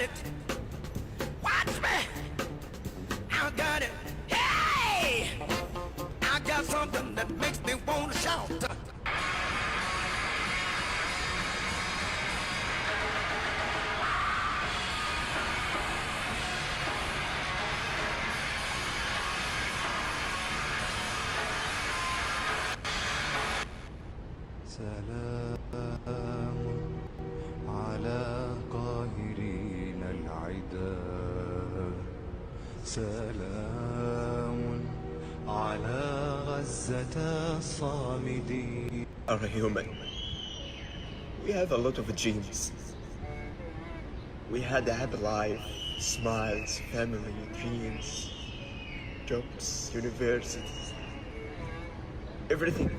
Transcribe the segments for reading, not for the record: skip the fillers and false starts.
it. Watch me. I got it. Hey! I got something that makes me want to shout. سلام على قاهرين العدا سلام على غزة الصامدين. Are human. We have a lot of genes. We had a happy life, smiles, family, dreams, jobs, universities. Everything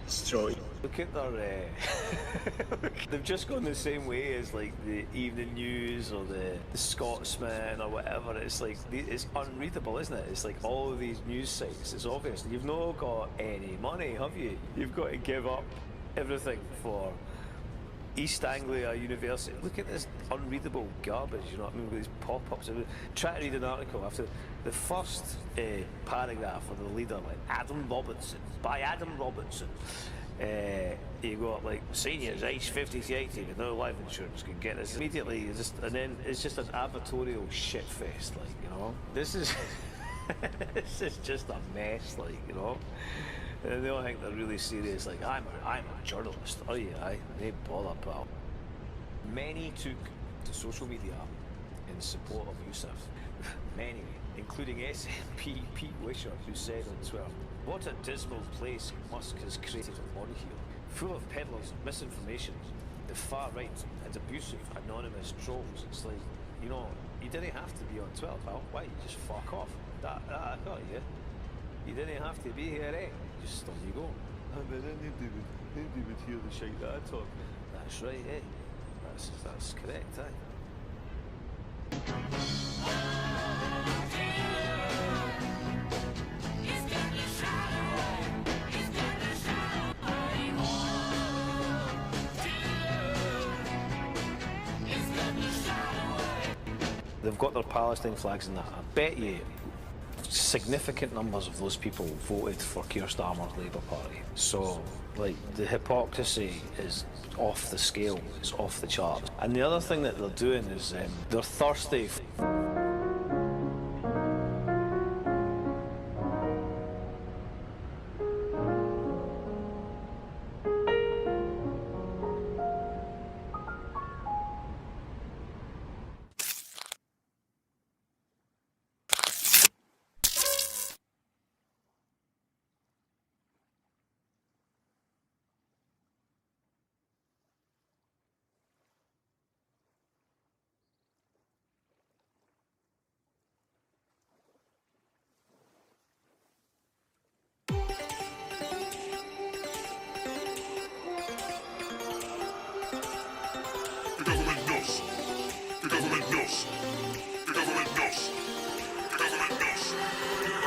destroyed. Look at their, they've just gone the same way as like the Evening News or the Scotsman or whatever. It's like, it's unreadable, isn't it? It's like all of these news sites, it's obvious. You've not got any money, have you? You've got to give up everything for East Anglia University. Look at this unreadable garbage, you know what I mean, with these pop-ups. Try to read an article after the first paragraph of the leader, like Adam Robertson, by Adam Robertson. You got like seniors aged 50 to 80 with no life insurance can get this immediately, and then it's just an advertorial shit fest, like, you know. This is this is just a mess, like, you know. And they all think they're really serious, like I'm a journalist. Oh yeah, I ain't bother, pal. Many took to social media in support of Yusuf. Many, including SNP Pete Wisher, who said on Twitter, "What a dismal place Musk has created on here, full of peddlers of misinformation, the far right and abusive anonymous trolls." It's like, you know, you didn't have to be on Twitter, pal. Why? You just fuck off. That I got you. You didn't have to be here, eh? Just on you go. And then nobody would hear the shit that I talk. That's right, eh? That's correct, eh? They've got their Palestine flags in that. I bet you significant numbers of those people voted for Keir Starmer's Labour Party. So, like, the hypocrisy is off the scale, it's off the charts. And the other thing that they're doing is they're thirsty.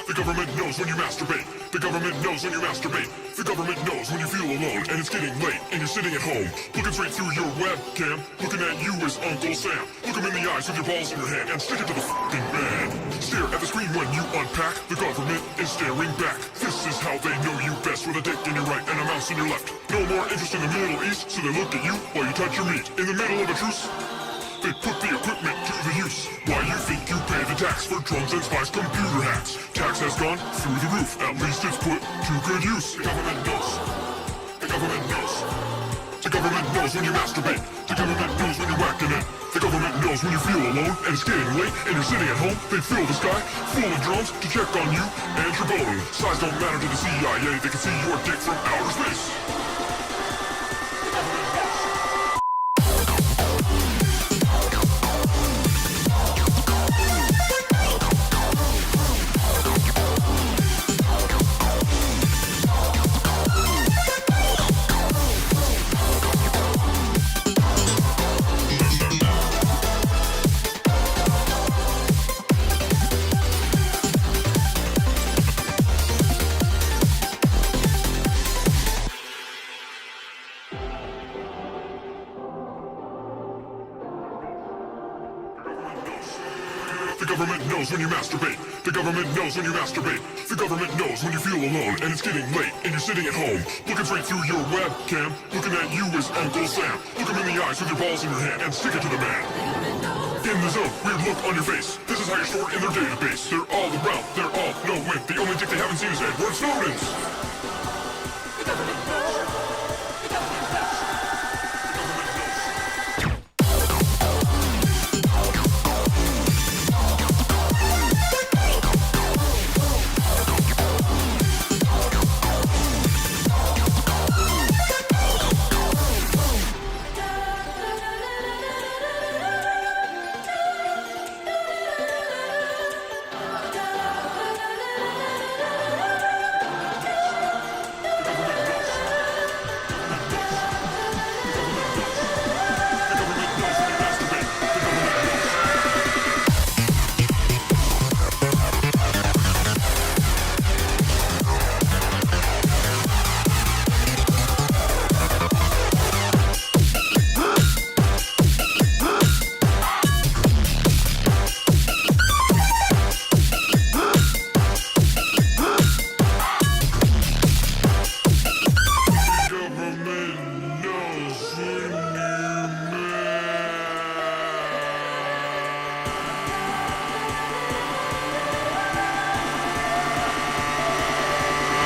The government knows when you masturbate. The government knows when you masturbate. The government knows when you feel alone and it's getting late and you're sitting at home, looking straight through your webcam. Looking at you is Uncle Sam. Look him in the eyes with your balls in your hand and stick it to the fucking bed. Stare at the screen when you unpack. The government is staring back. This is how they know you best, with a dick in your right and a mouse in your left. No more interest in the Middle East, so they look at you while you touch your meat. In the middle of a truce, they put the equipment to the use. Why you think you pay the tax for drones and spies computer hacks? Tax has gone through the roof, at least it's put to good use. The government knows. The government knows. The government knows when you masturbate. The government knows when you're whacking it. The government knows when you feel alone and it's getting late and you're sitting at home. They fill the sky full of drones to check on you and your bone. Size don't matter to the CIA, they can see your dick from outer space. The government knows when you masturbate. The government knows when you masturbate. The government knows when you feel alone and it's getting late and you're sitting at home, looking straight through your webcam. Looking at you is Uncle Sam. Look him in the eyes with your balls in your hand and stick it to the man. In the zone, weird look on your face. This is how you're stored in their database. They're all around, they're all no wimp. The only dick they haven't seen is Edward Snowden's.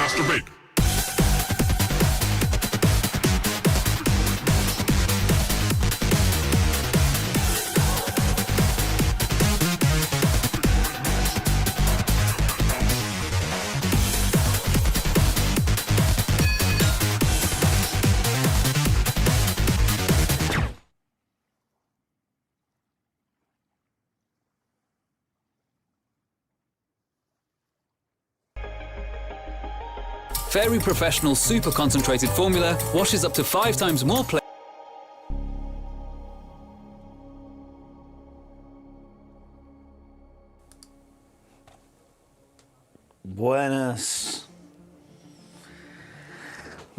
Masturbate. Very professional, super concentrated formula washes up to 5 times more play. Buenas.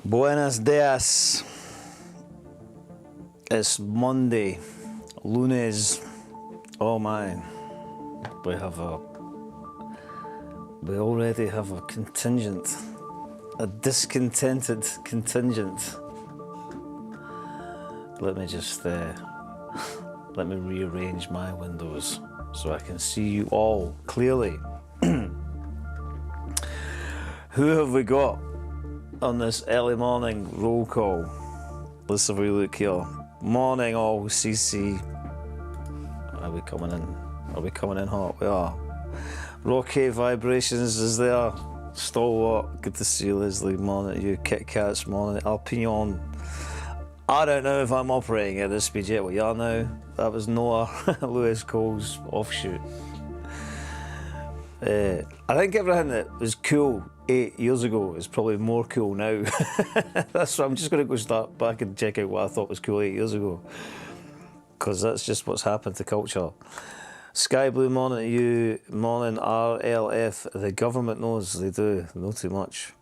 Buenos dias. It's Monday. Lunes. Oh my. We already have a contingent. A discontented contingent. Let me just let me rearrange my windows so I can see you all clearly. Who have we got on this early morning roll call? Let's have a look here. Morning all, CC. Are we coming in? Are we coming in hot? We are. Rocky Vibrations is there. Stalwart, good to see you, Leslie. Morning to you. Kit Kats, morning. Alpignon. I don't know if I'm operating at this speed yet. Well, y'all know that was Noah Lewis Cole's offshoot. I think everything that was cool 8 years ago is probably more cool now. That's what I'm just going to go start back and check out what I thought was cool 8 years ago, because that's just what's happened to culture. Sky Blue, morning to you. Morning RLF. The government knows, they do. They know too much.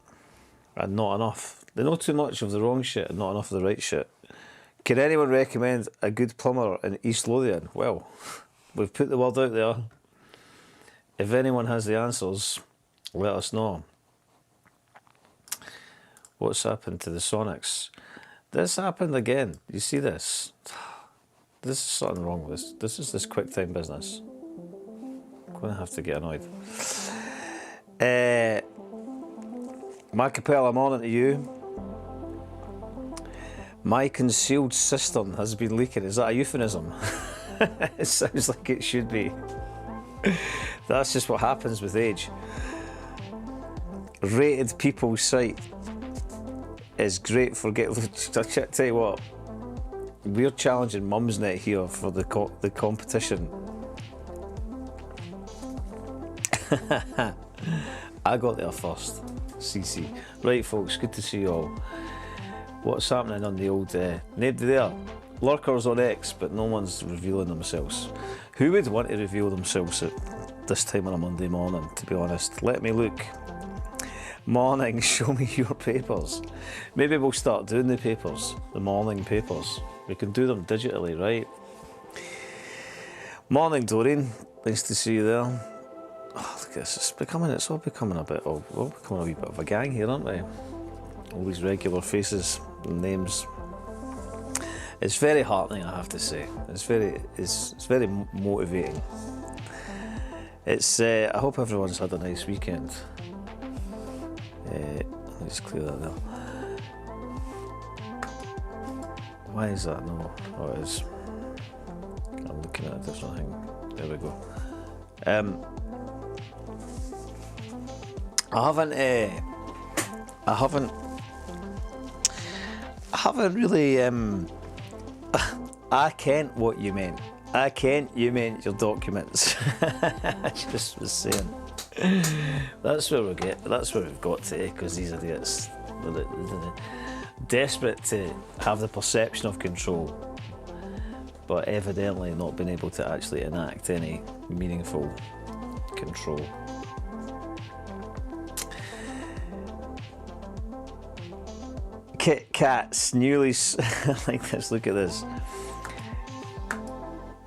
And not enough. They know too much of the wrong shit and not enough of the right shit. Can anyone recommend a good plumber in East Lothian? Well, we've put the word out there. If anyone has the answers, let us know. What's happened to the Sonics? This happened again. You see this? There's something wrong with this. This is this QuickTime business. I'm going to have to get annoyed. My Capella, morning to you. My concealed cistern has been leaking. Is that a euphemism? It sounds like it should be. That's just what happens with age. Rated People site is great for getting. Tell you what. We're challenging Mumsnet here for the competition. I got there first, CC. Right, folks, good to see you all. What's happening on the old... nobody there. Lurkers on X, but no one's revealing themselves. Who would want to reveal themselves at this time on a Monday morning, to be honest? Let me look. Morning, show me your papers. Maybe we'll start doing the papers, the morning papers. We can do them digitally, right? Morning, Doreen. Nice to see you there. Oh, look at this. It's all becoming a bit. We're all becoming a wee bit of a gang here, aren't we? All these regular faces and names. It's very heartening, I have to say. It's very motivating. I hope everyone's had a nice weekend. Let me just clear that there. Why is that? No, oh, it is. I'm looking at a different thing. There we go. I haven't really. I can't what you meant. I can't. You meant your documents. I just was saying. That's where we've got to, because these idiots are desperate to have the perception of control, but evidently not been able to actually enact any meaningful control. Kit Kat's newly like this. Look at this.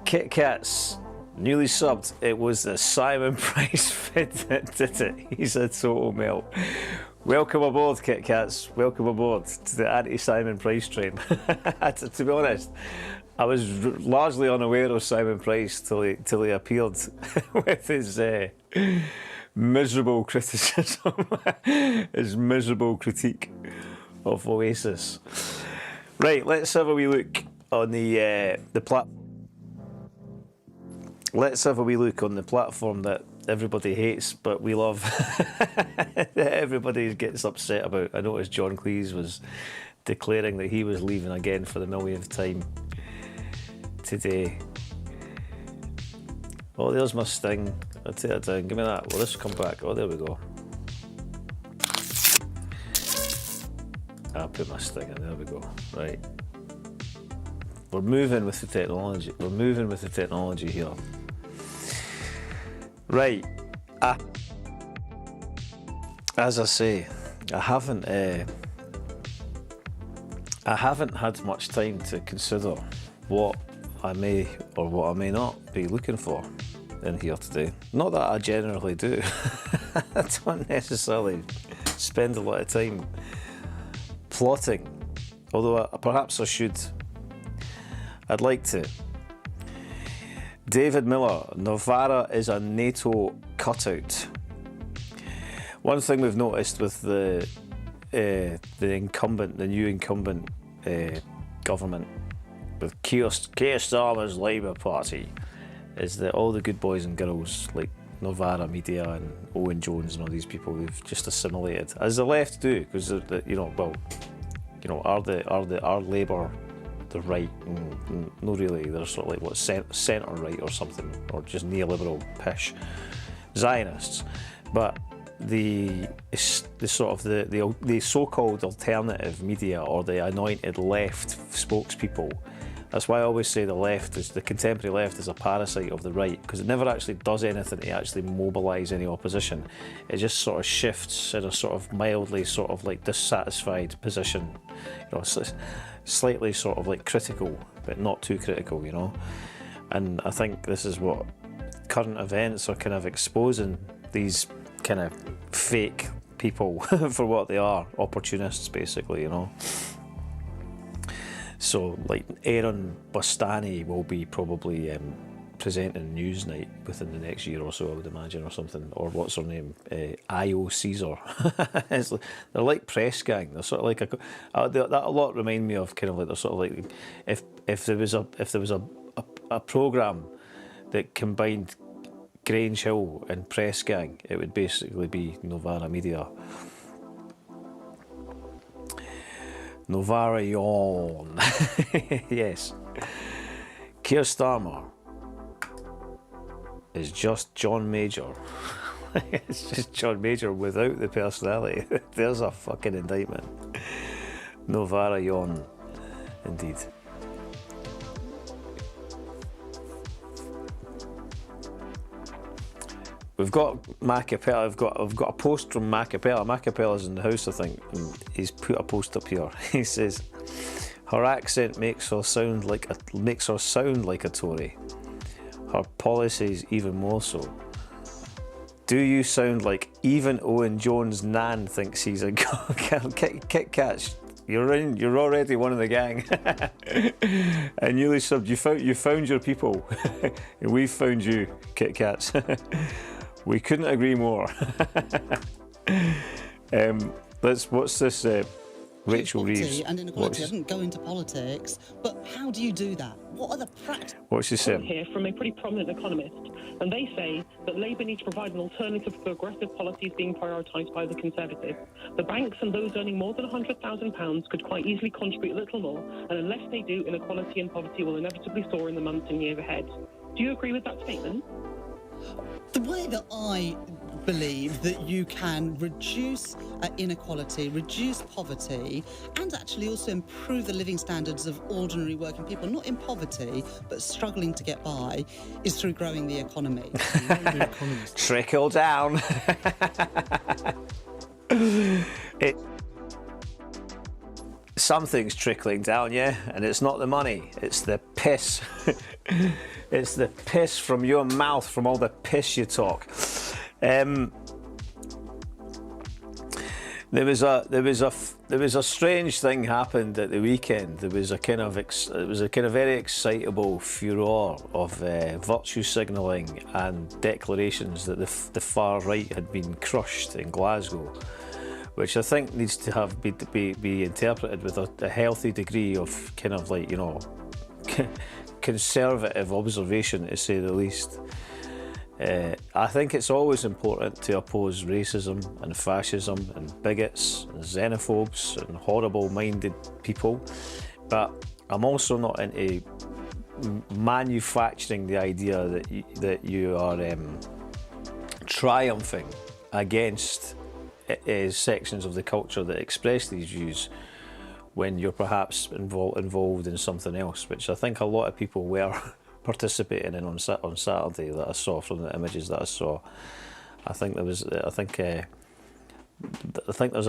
Kit Kat's newly subbed. It was the Simon Price fit that did it. He's a total melt. Welcome aboard, Kit Kats. Welcome aboard to the anti-Simon Price train. To be honest, I was largely unaware of Simon Price till he appeared with his miserable criticism, his miserable critique of Oasis. Right, let's have a wee look on the Let's have a wee look on the platform that everybody hates, but we love. That everybody gets upset about. I noticed John Cleese was declaring that he was leaving again for the millionth time today. Oh, there's my sting. I'll take that down. Give me that. Well, this will come back. Oh, there we go. I'll put my sting in. There we go. Right. We're moving with the technology. We're moving with the technology here. Right. As I say, I haven't had much time to consider what I may or what I may not be looking for in here today. Not that I generally do. I don't necessarily spend a lot of time plotting, although perhaps I should. I'd like to. David Miller, Novara is a NATO cutout. One thing we've noticed with the new incumbent government, with Keir Starmer's Labour Party, is that all the good boys and girls like Novara Media and Owen Jones and all these people, they've just assimilated, as the left do, because are Labour the right? No, really, they're sort of like what, centre right or something, or just neoliberal pish Zionists. But the so-called alternative media, or the anointed left spokespeople, that's why I always say the contemporary left is a parasite of the right, because it never actually does anything to actually mobilise any opposition. It just sort of shifts in a sort of mildly sort of like dissatisfied position, slightly sort of like critical, but not too critical, And I think this is what current events are kind of exposing, these kind of fake people for what they are, opportunists basically, So like Aaron Bustani will be probably presenting Newsnight within the next year or so, I would imagine, or something. Or what's her name? Io Caesar. They're like press gang. They're sort of like that a lot remind me of kind of like, they're sort of like if there was a programme that combined Grange Hill and press gang, it would basically be Novara Media. Novara yawn. Yes. Keir Starmer is just John Major. It's just John Major without the personality. There's a fucking indictment. Novara yawn, indeed. We've got Macapella. I've got a post from Macapella. Macapella's in the house, I think, and he's put a post up here. He says, "Her accent makes her sound like a Tory. her policies even more so. Do you sound like even Owen Jones' nan thinks he's a Kit Kat? You're already one of the gang. And newly subbed, you found your people. And we've found you, Kit Kats. We couldn't agree more. What's this? Rachel Reeves. And inequality. I didn't go into politics, but how do you do that? What are the practical? What's she saying? Here from a pretty prominent economist, and they say that Labour needs to provide an alternative to aggressive policies being prioritised by the Conservatives. The banks and those earning more than £100,000 could quite easily contribute a little more, and unless they do, inequality and poverty will inevitably soar in the months and years ahead. Do you agree with that statement? The way that I believe that you can reduce inequality, reduce poverty, and actually also improve the living standards of ordinary working people, not in poverty, but struggling to get by, is through growing the economy. Trickle down. Something's trickling down, yeah, and it's not the money, it's the piss. It's the piss from your mouth, from all the piss you talk. There was a strange thing happened at the weekend. There was a kind of very excitable furore of virtue signalling and declarations that the far right had been crushed in Glasgow, which I think needs to have be interpreted with a healthy degree of kind of like, you know, conservative observation, to say the least. I think it's always important to oppose racism and fascism and bigots and xenophobes and horrible-minded people, but I'm also not into manufacturing the idea that you are triumphing against sections of the culture that express these views when you're perhaps involved in something else, which I think a lot of people were participating in on Saturday, that I saw from the images that I saw. I think there's a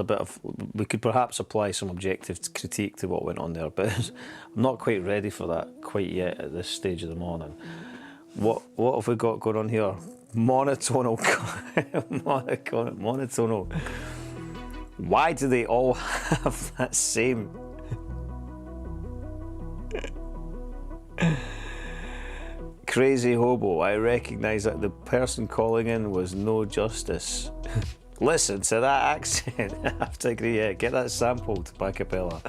bit of, we could perhaps apply some objective critique to what went on there, but I'm not quite ready for that quite yet at this stage of the morning. What have we got going on here? Monotonal. Why do they all have that same? Crazy hobo, I recognise that the person calling in was no justice. Listen to that accent. I have to agree, yeah, get that sampled by Capella.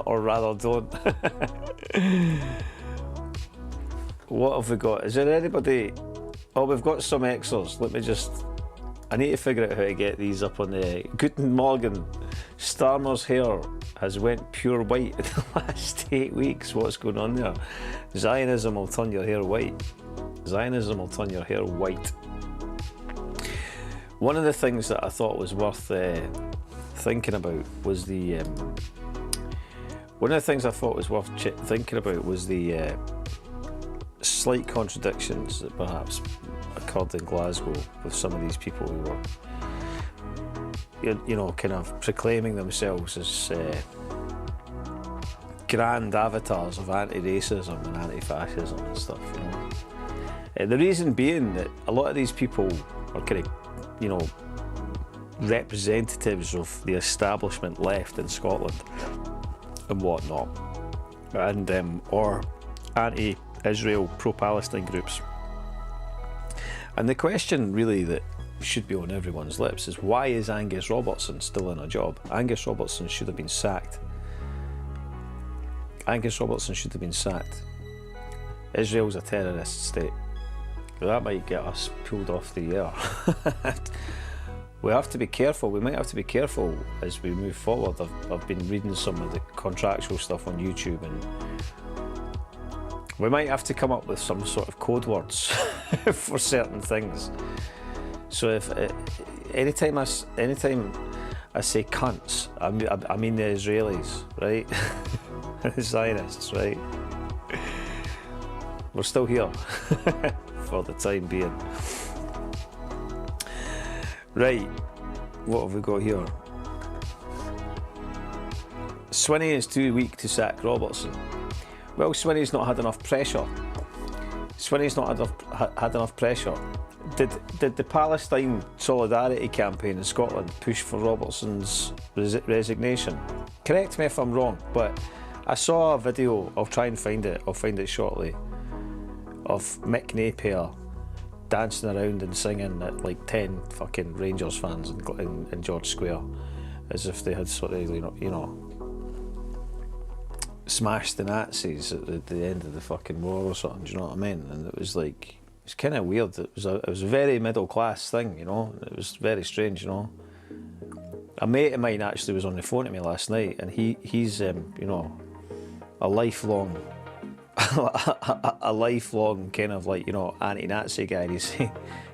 Or rather, don't. What have we got? Is there anybody? Oh, we've got some extras. I need to figure out how to get these up on the Guten Morgen. Starmer's hair has went pure white in the last 8 weeks. What's going on there? Zionism will turn your hair white. Zionism will turn your hair white. One of the things that I thought was worth thinking about was the. One of the things I thought was worth thinking about was the slight contradictions that perhaps occurred in Glasgow with some of these people who were, you know, kind of proclaiming themselves as grand avatars of anti-racism and anti-fascism and stuff, you know. The reason being that a lot of these people are kind of, you know, representatives of the establishment left in Scotland and whatnot, and or anti-Israel, pro-Palestine groups. And the question really that should be on everyone's lips is, why is Angus Robertson still in a job? Angus Robertson should have been sacked. Angus Robertson should have been sacked. Israel's a terrorist state. That might get us pulled off the air. We have to be careful. We might have to be careful as we move forward. I've been reading some of the contractual stuff on YouTube, and we might have to come up with some sort of code words for certain things. So if anytime I say cunts, I mean the Israelis, right? The Zionists, right? We're still here for the time being. Right, what have we got here? Swinney is too weak to sack Robertson. Well, Swinney's not had enough pressure. It's when he's not had enough pressure. Did the Palestine Solidarity campaign in Scotland push for Robertson's resignation? Correct me if I'm wrong, but I saw a video, I'll try and find it, I'll find it shortly, of Mick Napier dancing around and singing at like 10 fucking Rangers fans in George Square, as if they had sort of, you know, smashed the Nazis at the end of the fucking war or something, do you know what I mean? And it was like, it's kind of weird. It was a very middle class thing, you know. It was very strange, you know. A mate of mine actually was on the phone to me last night, and he's you know, a lifelong kind of like, you know, anti-Nazi guy. And he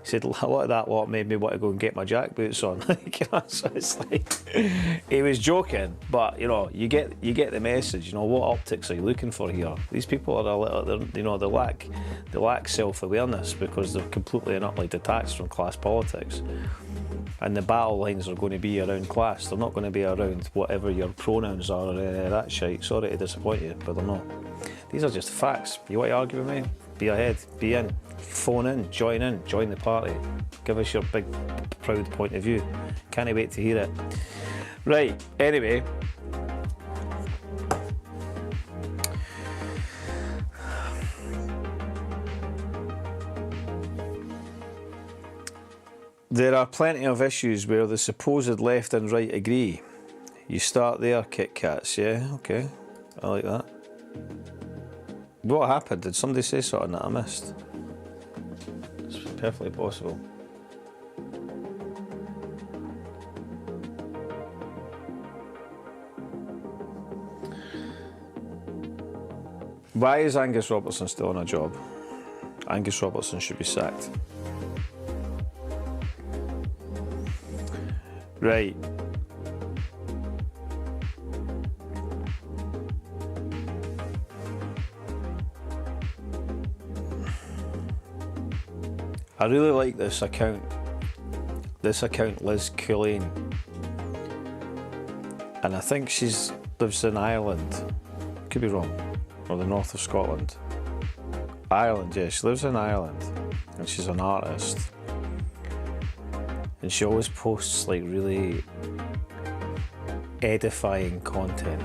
said a lot of that lot made me want to go and get my jack boots on. Like, you know, so it's like, he was joking, but you know, you get the message. You know, what optics are you looking for here? These people are a little, you know, they lack self-awareness because they're completely and utterly detached from class politics. And the battle lines are going to be around class. They're not going to be around whatever your pronouns are or any of that shit. Sorry to disappoint you, but they're not. These are just facts. You want to argue with me? Be ahead, be in, phone in, join the party. Give us your big, proud point of view. Can't wait to hear it. Right, anyway. There are plenty of issues where the supposed left and right agree. You start there, Kit Kats, yeah? Okay, I like that. What happened? Did somebody say something that I missed? It's perfectly possible. Why is Angus Robertson still on a job? Angus Robertson should be sacked. Right. I really like this account. This account, Liz Cullen. And I think she lives in Ireland. Could be wrong. Or the north of Scotland. Ireland, yeah, she lives in Ireland. And she's an artist. And she always posts like really edifying content.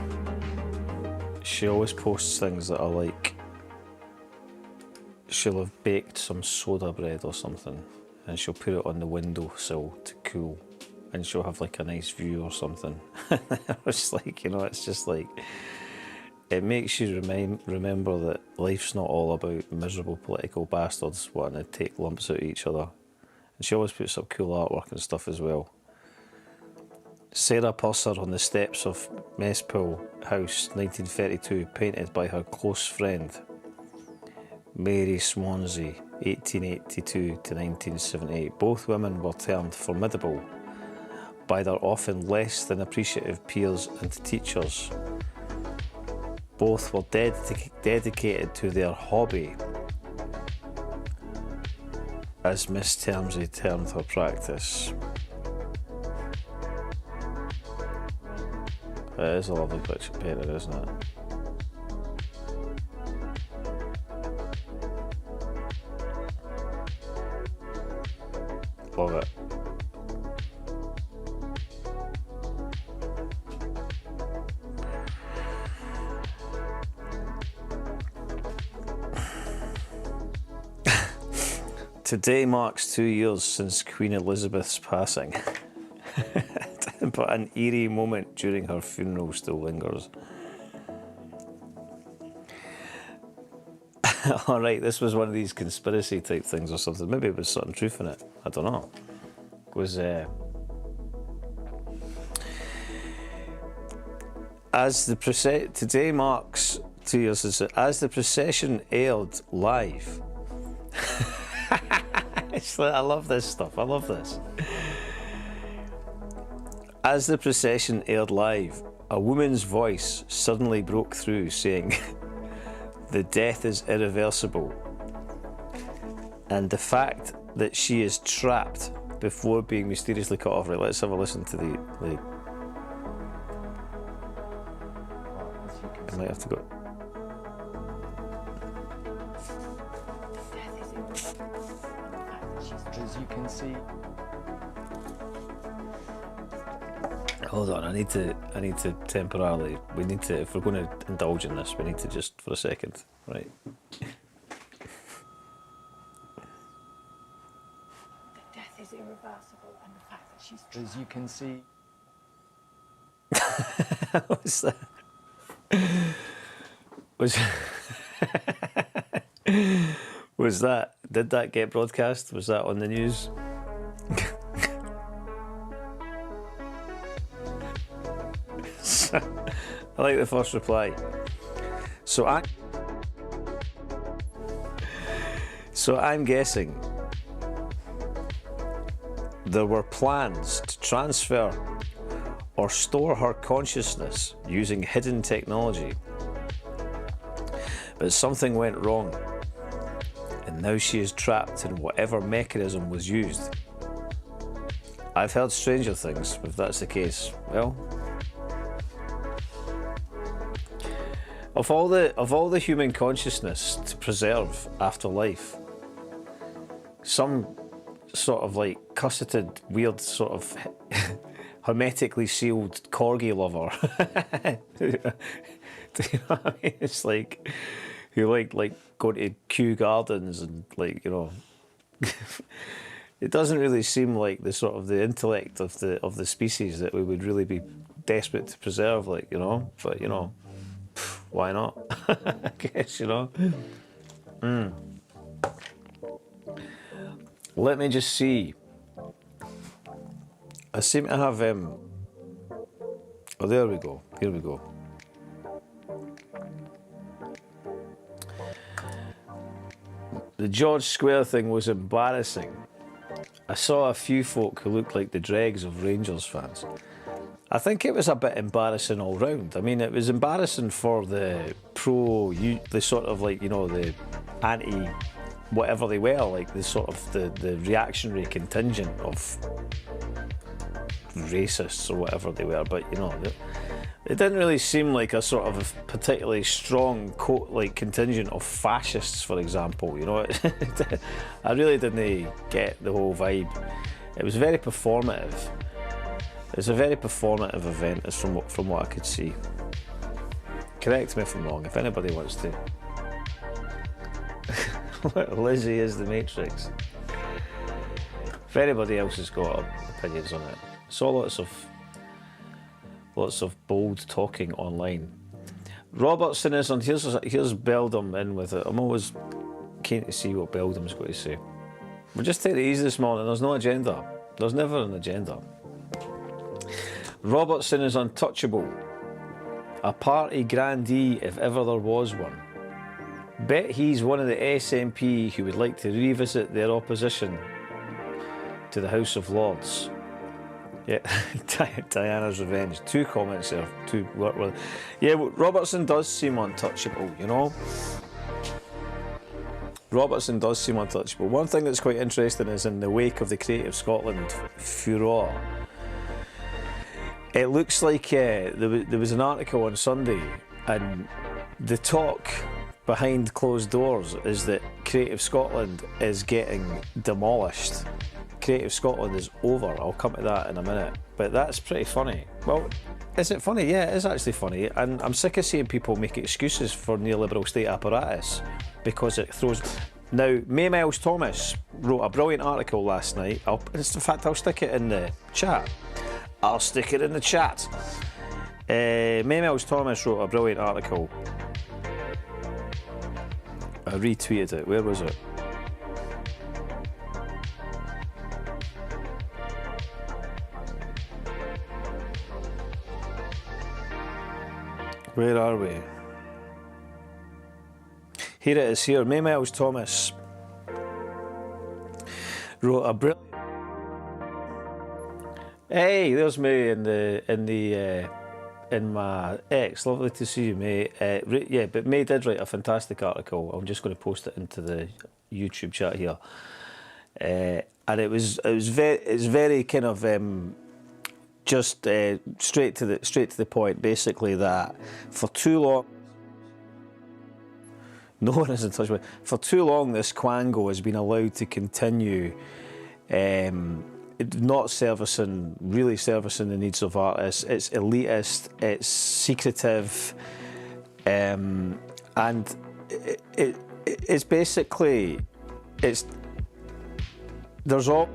She always posts things that are like, she'll have baked some soda bread or something and she'll put it on the windowsill to cool and she'll have like a nice view or something. It's like, you know, it's just like, it makes you remember that life's not all about miserable political bastards wanting to take lumps out of each other. And she always puts up cool artwork and stuff as well. Sarah Purser on the steps of Messpool House, 1932, painted by her close friend Mary Swansea, 1882 to 1978. Both women were termed formidable by their often less than appreciative peers and teachers. Both were dedicated to their hobby, as Miss Termsey termed her practice. It is a lovely picture painted, isn't it? Love it. Today marks 2 years since Queen Elizabeth's passing, but an eerie moment during her funeral still lingers. Alright, this was one of these conspiracy type things or something. Maybe it was something truth in it. I don't know. It was today marks 2 years since as the procession aired live. I love this stuff. I love this. As the procession aired live, a woman's voice suddenly broke through saying, "The death is irreversible, and the fact that she is trapped before being mysteriously cut off." Right, let's have a listen to the I might have to go. As you can see. Hold on, I need to temporarily, we need to, if we're going to indulge in this, we need to just, for a second, right? Death is irreversible, and the fact that she's As you can see. What's that? Was that, did that get broadcast? Was that on the news? I like the first reply. So I'm guessing there were plans to transfer or store her consciousness using hidden technology, but something went wrong, and now she is trapped in whatever mechanism was used. I've heard stranger things, if that's the case. Well, of all the human consciousness to preserve after life, some sort of like cusseted, weird sort of hermetically sealed corgi lover. Do you know what I mean? It's like who like go to Kew Gardens and like, you know. It doesn't really seem like the sort of the intellect of the species that we would really be desperate to preserve, like, you know. But you know, why not? I guess, you know. Let me just see. I seem to have oh, there we go. Here we go. The George Square thing was embarrassing. I saw a few folk who looked like the dregs of Rangers fans. I think it was a bit embarrassing all round. I mean, it was embarrassing for the the sort of like, you know, the anti whatever they were, like the sort of the reactionary contingent of racists or whatever they were, but you know, it didn't really seem like a sort of a particularly strong like contingent of fascists, for example. You know, I really didn't get the whole vibe. It was very performative. It's a very performative event, as from what I could see. Correct me if I'm wrong, if anybody wants to. Lizzie is the Matrix. If anybody else has got opinions on it. Saw lots of bold talking online. Robertson is on. Here's Beldam in with it. I'm always keen to see what Beldam's got to say. We'll just take it easy this morning. There's no agenda. There's never an agenda. Robertson is untouchable. A party grandee if ever there was one. Bet he's one of the SNP who would like to revisit their opposition to the House of Lords. Yeah, Diana's revenge. 2 comments there. 2 work with. Yeah, Robertson does seem untouchable, you know. Robertson does seem untouchable. One thing that's quite interesting is in the wake of the Creative Scotland furore, it looks like there was an article on Sunday, and the talk behind closed doors is that Creative Scotland is getting demolished. Creative Scotland is over. I'll come to that in a minute. But that's pretty funny. Well, is it funny? Yeah, it is actually funny. And I'm sick of seeing people make excuses for neoliberal state apparatus because it throws... Now, May Miles Thomas wrote a brilliant article last night. In fact, I'll stick it in the chat. I'll stick it in the chat. May Miles Thomas wrote a brilliant article. I retweeted it. Where was it? Where are we? Here it is. Here, May Miles Thomas wrote a brilliant. Hey, there's May in my X. Lovely to see you, May. Yeah, but May did write a fantastic article. I'm just going to post it into the YouTube chat here, and it's very kind of just straight to the point. Basically, that for too long, No one is in touch with. For too long, this quango has been allowed to continue, not really servicing the needs of artists. It's elitist, it's secretive, and it's basically, there's all.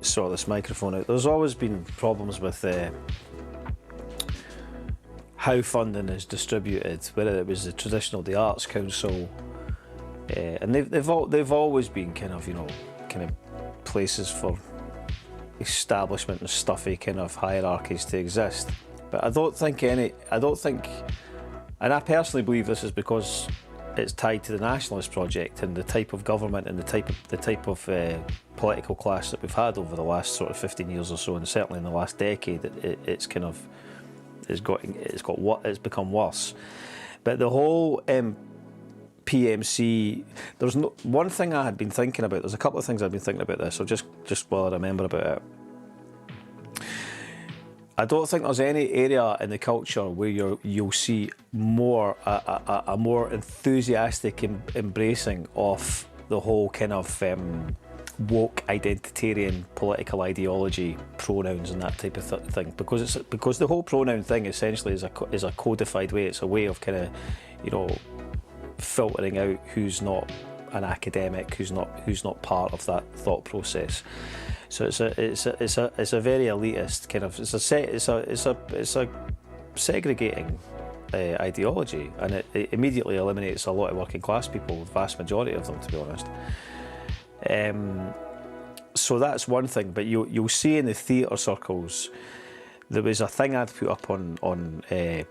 Sort this microphone out. There's always been problems with how funding is distributed, whether it was the Arts Council, and they've always been kind of places for establishment and stuffy kind of hierarchies to exist. But I don't think, and I personally believe this is because it's tied to the nationalist project and the type of government and the type of political class that we've had over the last sort of 15 years or so, and certainly in the last decade, it's become worse. But the whole PMC, there's no one thing I had been thinking about. There's a couple of things I've been thinking about this. So just while I remember about it. I don't think there's any area in the culture where you'll see a more enthusiastic embracing of the whole kind of woke identitarian political ideology, pronouns and that type of thing, because the whole pronoun thing essentially is a codified way. It's a way of kind of filtering out who's not an academic, who's not part of that thought process. So it's a very elitist kind of it's a segregating ideology, and it immediately eliminates a lot of working class people, the vast majority of them, to be honest. So that's one thing. But you'll see in the theatre circles, there was a thing I'd put up on. In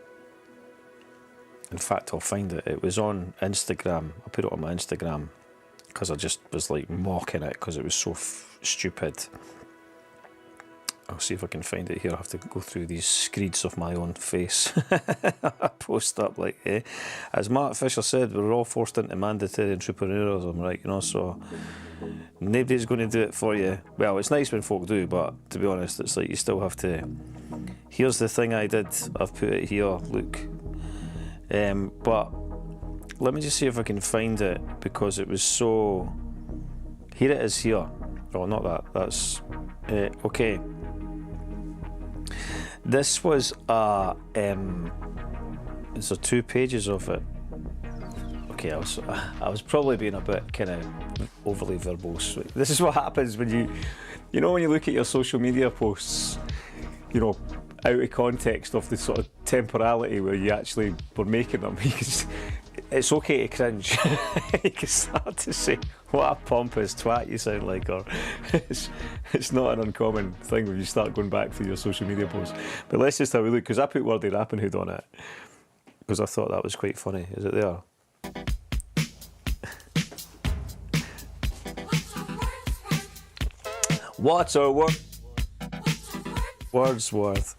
fact, I'll find it. It was on Instagram. I put it on my Instagram because I just was like mocking it because it was so stupid. I'll see if I can find it here. I have to go through these screeds of my own face. I post up like, as Mark Fisher said, we're all forced into mandatory entrepreneurism, right? So nobody's going to do it for you. Well, it's nice when folk do, but to be honest, it's like you still have to. Here's the thing I did. I've put it here. Look. But let me just see if I can find it, because it was so. Here it is here. Oh, not that. That's okay. This was it's 2 pages of it. Okay, I was probably being a bit kind of overly verbose. This is what happens when you when you look at your social media posts, out of context of the sort of temporality where you actually were making them. It's okay to cringe. You can start to say, what a pompous twat you sound like, or it's not an uncommon thing when you start going back through your social media posts. But let's just have a look, because I put Wordy Rapping Hood on it, because I thought that was quite funny. Is it there? What's our word? Wordsworth.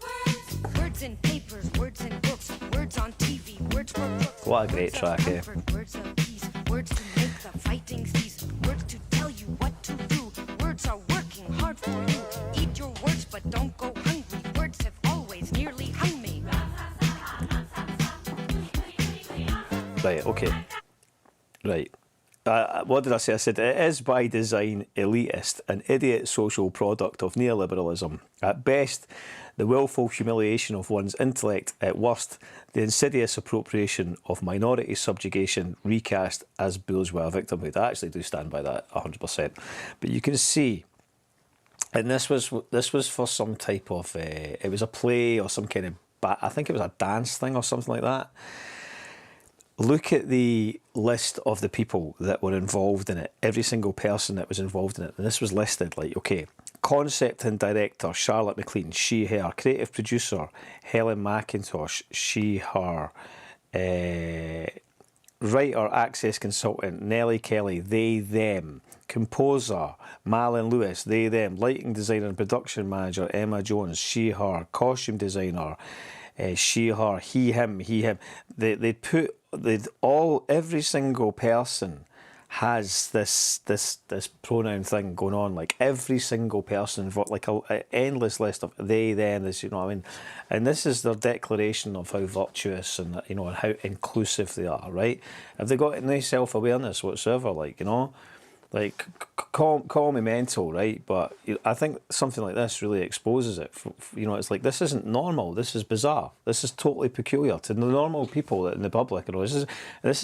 Words in papers, words in books, words on TV, words for books. What a great track, eh? Words of peace, words to make the fighting cease, words to tell you what to do. Words are working hard for you. Eat your words, but don't go hungry. Words have always nearly hung me. Right, okay. Right. What did I say? I said it is by design elitist, an idiot social product of neoliberalism. At best, the willful humiliation of one's intellect. At worst, the insidious appropriation of minority subjugation recast as bourgeois victimhood. I actually do stand by that 100%. But you can see, and this was for some type of, it was a play or some kind of, I think it was a dance thing or something like that. Look at the list of the people that were involved in it, every single person that was involved in it. And this was listed like, okay, concept and director, Charlotte McLean, she, her. Creative producer, Helen McIntosh, she, her. Writer, access consultant, Nellie Kelly, they, them. Composer, Malin Lewis, they, them. Lighting designer and production manager, Emma Jones, she, her. Costume designer, she, her. He, him, he, him. Every single person has this pronoun thing going on. Like every single person, like an endless list of they, them, this, you know what I mean? And this is their declaration of how virtuous and, you know, and how inclusive they are, right? Have they got any self-awareness whatsoever, like, you know? Like, call me mental, right? But I think something like this really exposes it. You know, it's like, this isn't normal. This is bizarre. This is totally peculiar to the normal people in the public. You know, this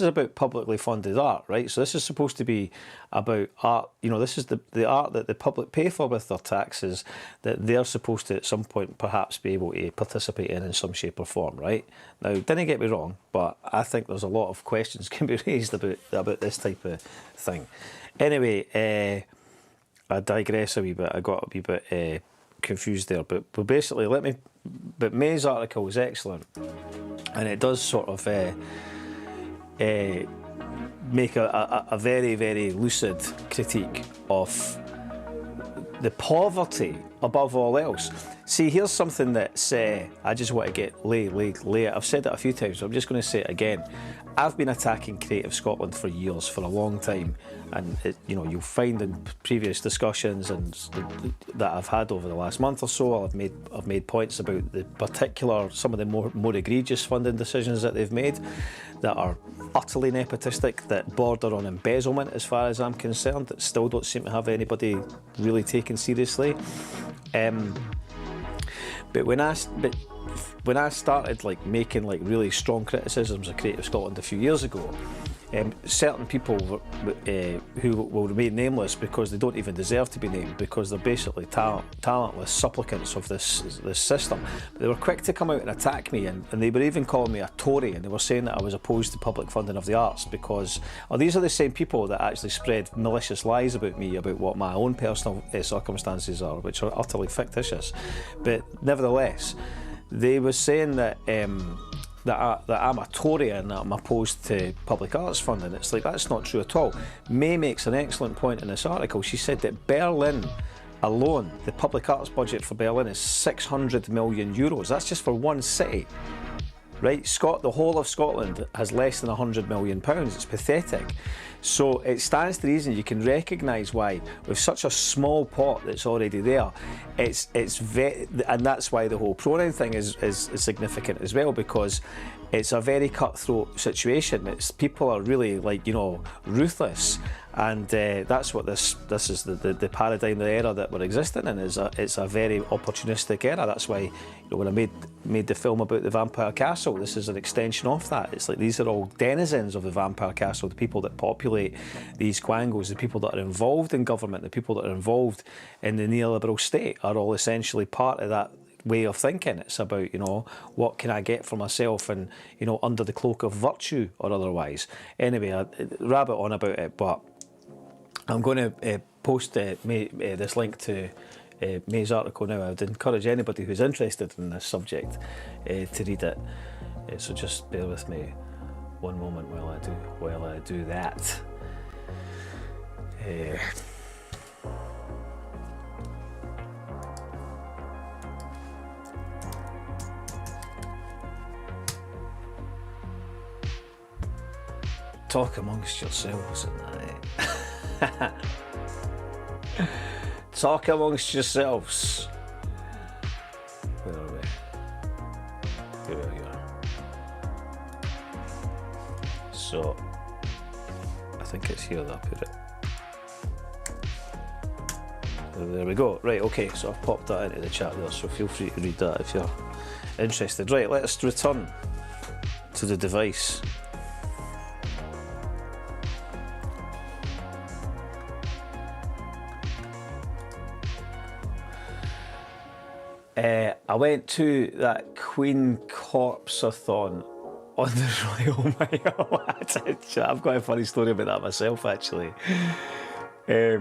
is about publicly funded art, right? So this is supposed to be about art. You know, this is the art that the public pay for with their taxes, that they're supposed to at some point perhaps be able to participate in some shape or form, right? Now, don't get me wrong, but I think there's a lot of questions can be raised about this type of thing. Anyway, I digress a wee bit. I got a wee bit confused there, but basically, But May's article is excellent, and it does sort of make a very, very lucid critique of the poverty above all else. See, here's something that's I just want to get lay it. I've said it a few times, but I'm just going to say it again. I've been attacking Creative Scotland for years, for a long time, and you know, you'll find in previous discussions and that I've had over the last month or so, I've made points about some of the more egregious funding decisions that they've made that are utterly nepotistic, that border on embezzlement as far as I'm concerned, that still don't seem to have anybody really taken seriously. But when I started like making like really strong criticisms of Creative Scotland a few years ago, certain people who will remain nameless because they don't even deserve to be named, because they're basically talentless supplicants of this system. But they were quick to come out and attack me, and they were even calling me a Tory, and they were saying that I was opposed to public funding of the arts because these are the same people that actually spread malicious lies about me, about what my own personal circumstances are, which are utterly fictitious. But nevertheless, they were saying that that I'm a Tory and that I'm opposed to public arts funding. It's like, that's not true at all. May makes an excellent point in this article. She said that Berlin alone, the public arts budget for Berlin is €600 million. That's just for one city, right? The whole of Scotland has less than £100 million. It's pathetic. So it stands to reason you can recognise why, with such a small pot that's already there, and that's why the whole pronoun thing is significant as well, because it's a very cutthroat situation. People are really, like, you know, ruthless, and that's what this is the paradigm, the era that we're existing in. It's a very opportunistic era. That's why, you know, when I made the film about the Vampire Castle, this is an extension of that. It's like these are all denizens of the Vampire Castle, the people that populate these quangos, the people that are involved in government, the people that are involved in the neoliberal state are all essentially part of that way of thinking. It's about, you know, what can I get for myself, and, you know, under the cloak of virtue or otherwise. Anyway, I rabbit on about it, but I'm going to post this link to May's article now. I would encourage anybody who's interested in this subject to read it. So just bear with me one moment while I do that. Talk amongst yourselves and that. Talk amongst yourselves. Where are we? Here we are. So, I think it's here that I put it. There we go. Right, okay, so I've popped that into the chat there, so feel free to read that if you're interested. Right, let's return to the device. I went to that Queen Corpse-a-thon on the Royal Mile. I've got a funny story about that myself, actually. I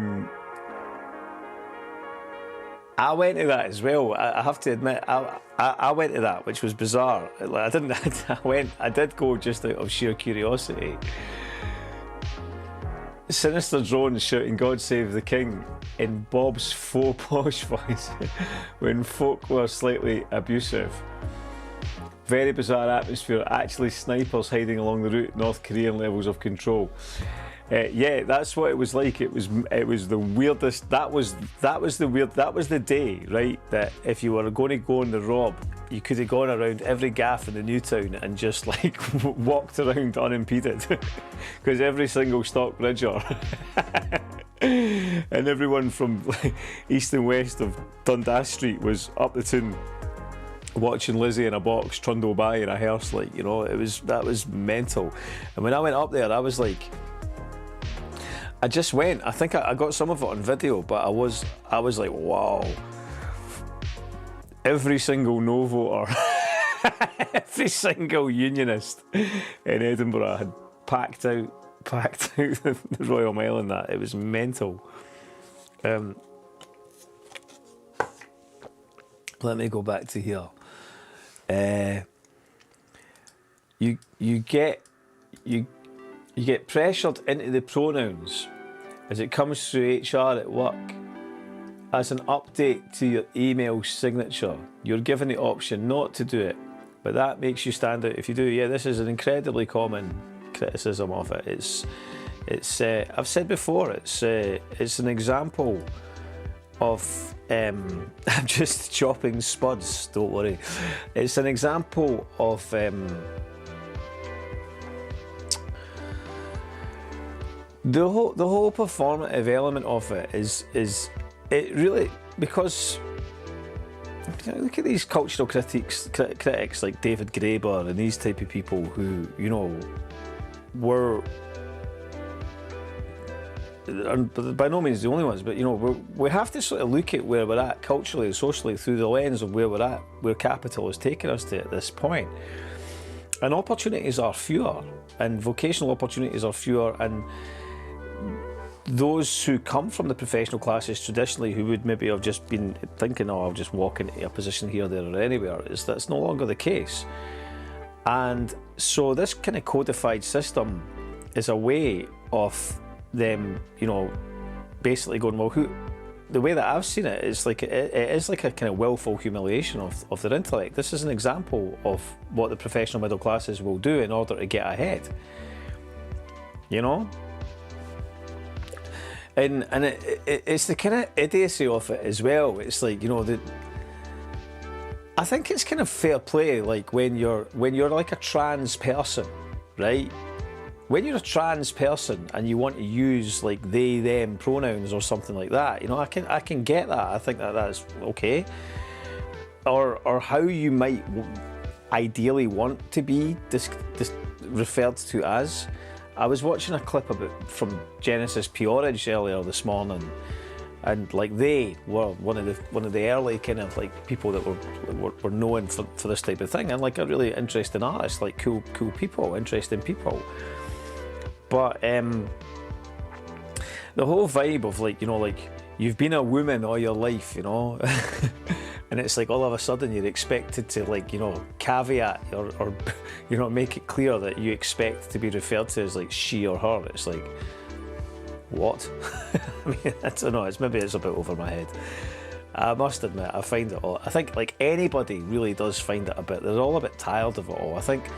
went to that as well. I have to admit, I went to that, which was bizarre. Like, I did go just out of sheer curiosity. Sinister drones shouting "God Save the King" in Bob's faux posh voice when folk were slightly abusive. Very bizarre atmosphere. Actually, snipers hiding along the route. North Korean levels of control. Yeah, that's what it was like. It was the weirdest. That was the day, right? That if you were going to go on the rob, you could have gone around every gaff in the new town and just like walked around unimpeded, because every single stock bridger and everyone from like, east and west of Dundas Street was up the tune watching Lizzie in a box trundle by in a hearse, like, you know, that was mental. And when I went up there, I was like, I just went. I think I got some of it on video, but I was like, wow. Every single no voter, every single unionist in Edinburgh had packed out the Royal Mail and that. It was mental. Let me go back to here. You get pressured into the pronouns as it comes through HR at work. As an update to your email signature, you're given the option not to do it, but that makes you stand out if you do. Yeah, this is an incredibly common criticism of it. It's I've said before, it's an example of I'm just chopping spuds, don't worry. It's an example of the whole performative element of it is it really, because look at these cultural critics like David Graeber and these type of people who, you know, were by no means the only ones, but you know, we have to sort of look at where we're at culturally and socially through the lens of where we're at, where capital has taken us to at this point. And opportunities are fewer, and vocational opportunities are fewer, and those who come from the professional classes traditionally, who would maybe have just been thinking, oh, I'll just walk into a position here, there or anywhere, that's no longer the case. And so this kind of codified system is a way of them, you know, basically going, well, the way that I've seen it is like it is like a kind of willful humiliation of their intellect. This is an example of what the professional middle classes will do in order to get ahead, you know. And it's the kind of idiocy of it as well. It's like, you know, I think it's kind of fair play, like when you're like a trans person, right? When you're a trans person and you want to use like they, them pronouns or something like that, you know, I can get that. I think that's okay. Or how you might ideally want to be referred to as. I was watching a clip from Genesis Peorage earlier this morning, and like they were one of the early kind of like people that were known for this type of thing, and like a really interesting artist, like cool people, interesting people. But the whole vibe of like, you know, like you've been a woman all your life, you know, and it's like all of a sudden you're expected to like, you know, caveat or you know, make it clear that you expect to be referred to as like she or her. It's like, what? I mean, I don't know, maybe it's a bit over my head. I must admit, I find it all, I think like anybody really does find it a bit, they're all a bit tired of it all. I think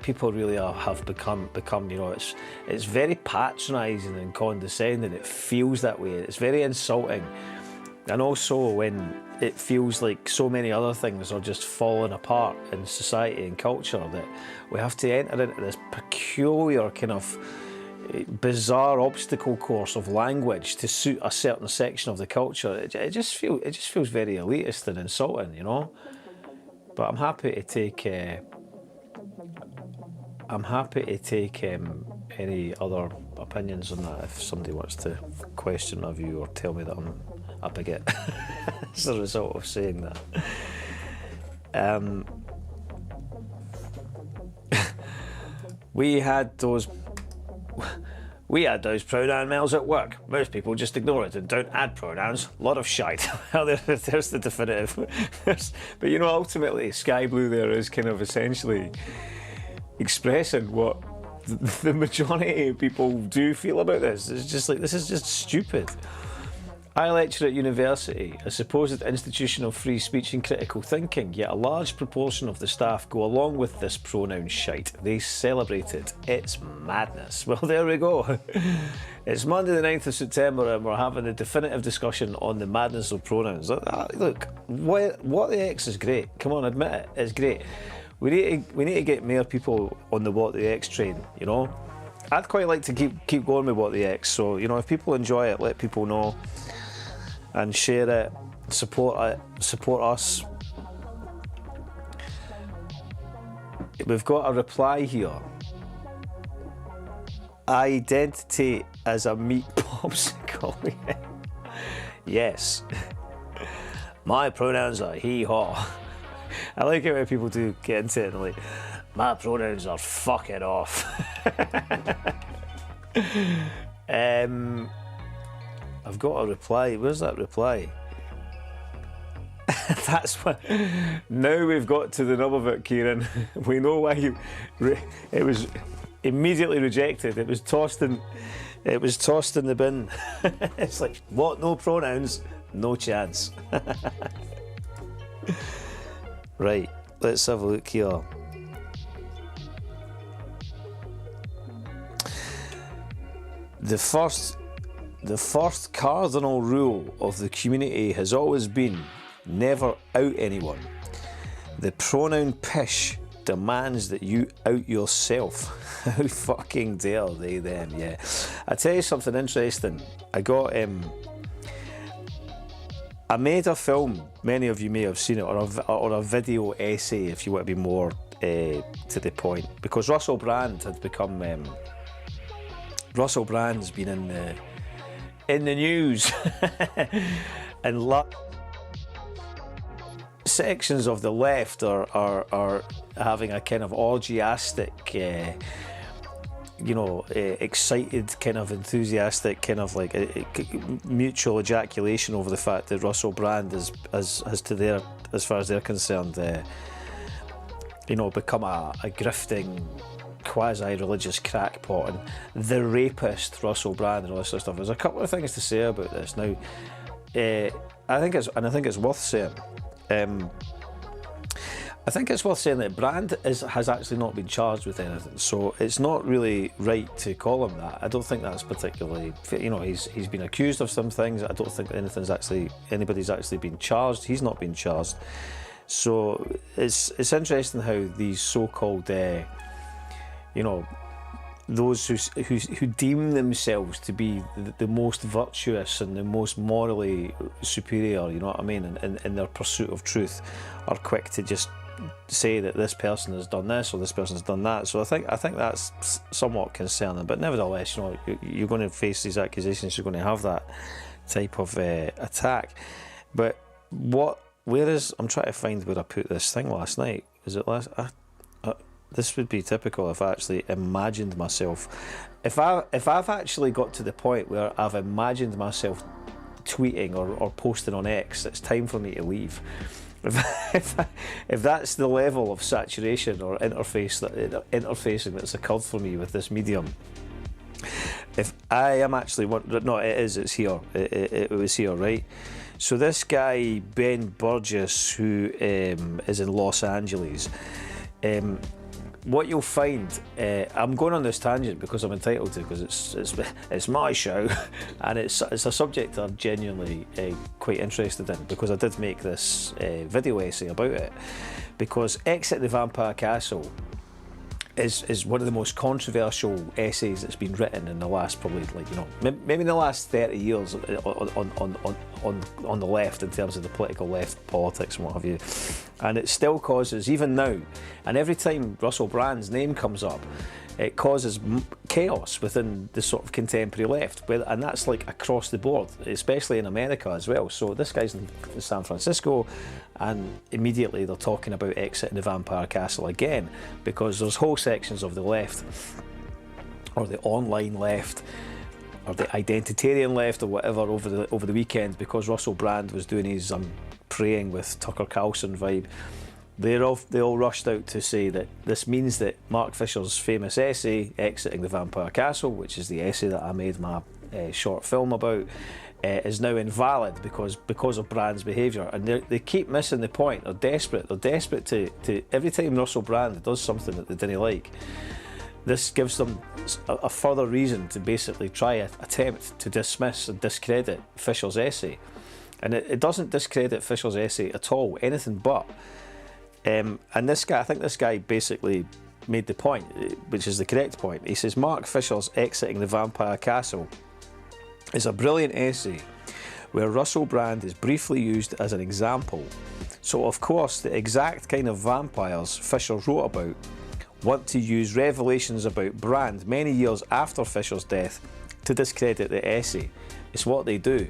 people really have become, you know, it's very patronising and condescending. It feels that way. It's very insulting. And also when it feels like so many other things are just falling apart in society and culture, that we have to enter into this peculiar kind of bizarre obstacle course of language to suit a certain section of the culture. It just feels very elitist and insulting, you know. But I'm happy to take any other opinions on that if somebody wants to question my view or tell me that I'm a bigot as a result of saying that. We had those pronoun mails at work. Most people just ignore it and don't add pronouns. A lot of shite. Well, there's the definitive. But you know, ultimately, Sky Blue there is kind of essentially expressing what the majority of people do feel about this. It's just like, this is just stupid. I lecture at university, a supposed institution of free speech and critical thinking, yet a large proportion of the staff go along with this pronoun shite. They celebrate it. It's madness. Well, there we go. It's Monday the 9th of September and we're having a definitive discussion on the madness of pronouns. Look, what the X is great. Come on, admit it. It's great. We need to get more people on the what the X train, you know? I'd quite like to keep going with what the X, so, you know, if people enjoy it, let people know. And share it, support us. We've got a reply here. Identity as a meat popsicle. Yes. My pronouns are he/haw. I like it when people do get into it and like, my pronouns are fucking off. I've got a reply. Where's that reply? That's what. Now we've got to the nub of it, Kieran. We know why it was immediately rejected. It was tossed in the bin. It's like, what? No pronouns? No chance. Right. Let's have a look here. The first cardinal rule of the community has always been never out anyone. The pronoun pish demands that you out yourself. How fucking dare they them, yeah. I tell you something interesting. I made a film, many of you may have seen it, or a video essay if you want to be more to the point, because Russell Brand had become... Russell Brand's been in the news and sections of the left are having a kind of orgiastic, excited, kind of enthusiastic, kind of like mutual ejaculation over the fact that Russell Brand is, as far as they're concerned, become a grifting, quasi-religious crackpot and the rapist Russell Brand and all this sort of stuff. There's a couple of things to say about this. Now, I think it's worth saying. I think it's worth saying that Brand has actually not been charged with anything, so it's not really right to call him that. I don't think that's particularly, he's been accused of some things. I don't think anybody's actually been charged. He's not been charged. So it's interesting how these so-called those who deem themselves to be the most virtuous and the most morally superior, you know what I mean, in their pursuit of truth, are quick to just say that this person has done this or this person has done that. So I think that's somewhat concerning. But nevertheless, you're going to face these accusations. You're going to have that type of attack. But I'm trying to find where I put this thing last night. Was it last? This would be typical if I actually imagined myself. If I've actually got to the point where I've imagined myself tweeting or posting on X, it's time for me to leave. If that's the level of saturation or interfacing that's occurred for me with this medium, if I am actually it's here. It was here, right? So this guy Ben Burgess, who is in Los Angeles. What you'll find, I'm going on this tangent because I'm entitled to, because it's my show, and it's a subject I'm genuinely quite interested in, because I did make this video essay about it, because Exit the Vampire Castle is one of the most controversial essays that's been written in the last maybe in the last 30 years on the left, in terms of the political left, politics and what have you. And it still causes, even now, and every time Russell Brand's name comes up, it causes chaos within the sort of contemporary left, and that's like across the board, especially in America as well. So this guy's in San Francisco, and immediately they're talking about exiting the Vampire Castle again, because there's whole sections of the left, or the online left, or the identitarian left, or whatever, over the weekend, because Russell Brand was doing his praying with Tucker Carlson vibe. They all rushed out to say that this means that Mark Fisher's famous essay, Exiting the Vampire Castle, which is the essay that I made my short film about is now invalid because of Brand's behaviour, and they keep missing the point. They're desperate. They're desperate to every time Russell Brand does something that they didn't like, this gives them a further reason to basically attempt to dismiss and discredit Fisher's essay. And it doesn't discredit Fisher's essay at all, anything but. And this guy, I think this guy basically made the point, which is the correct point. He says Mark Fisher's Exiting the Vampire Castle is a brilliant essay where Russell Brand is briefly used as an example. So of course the exact kind of vampires Fisher wrote about want to use revelations about Brand many years after Fisher's death to discredit the essay. It's what they do,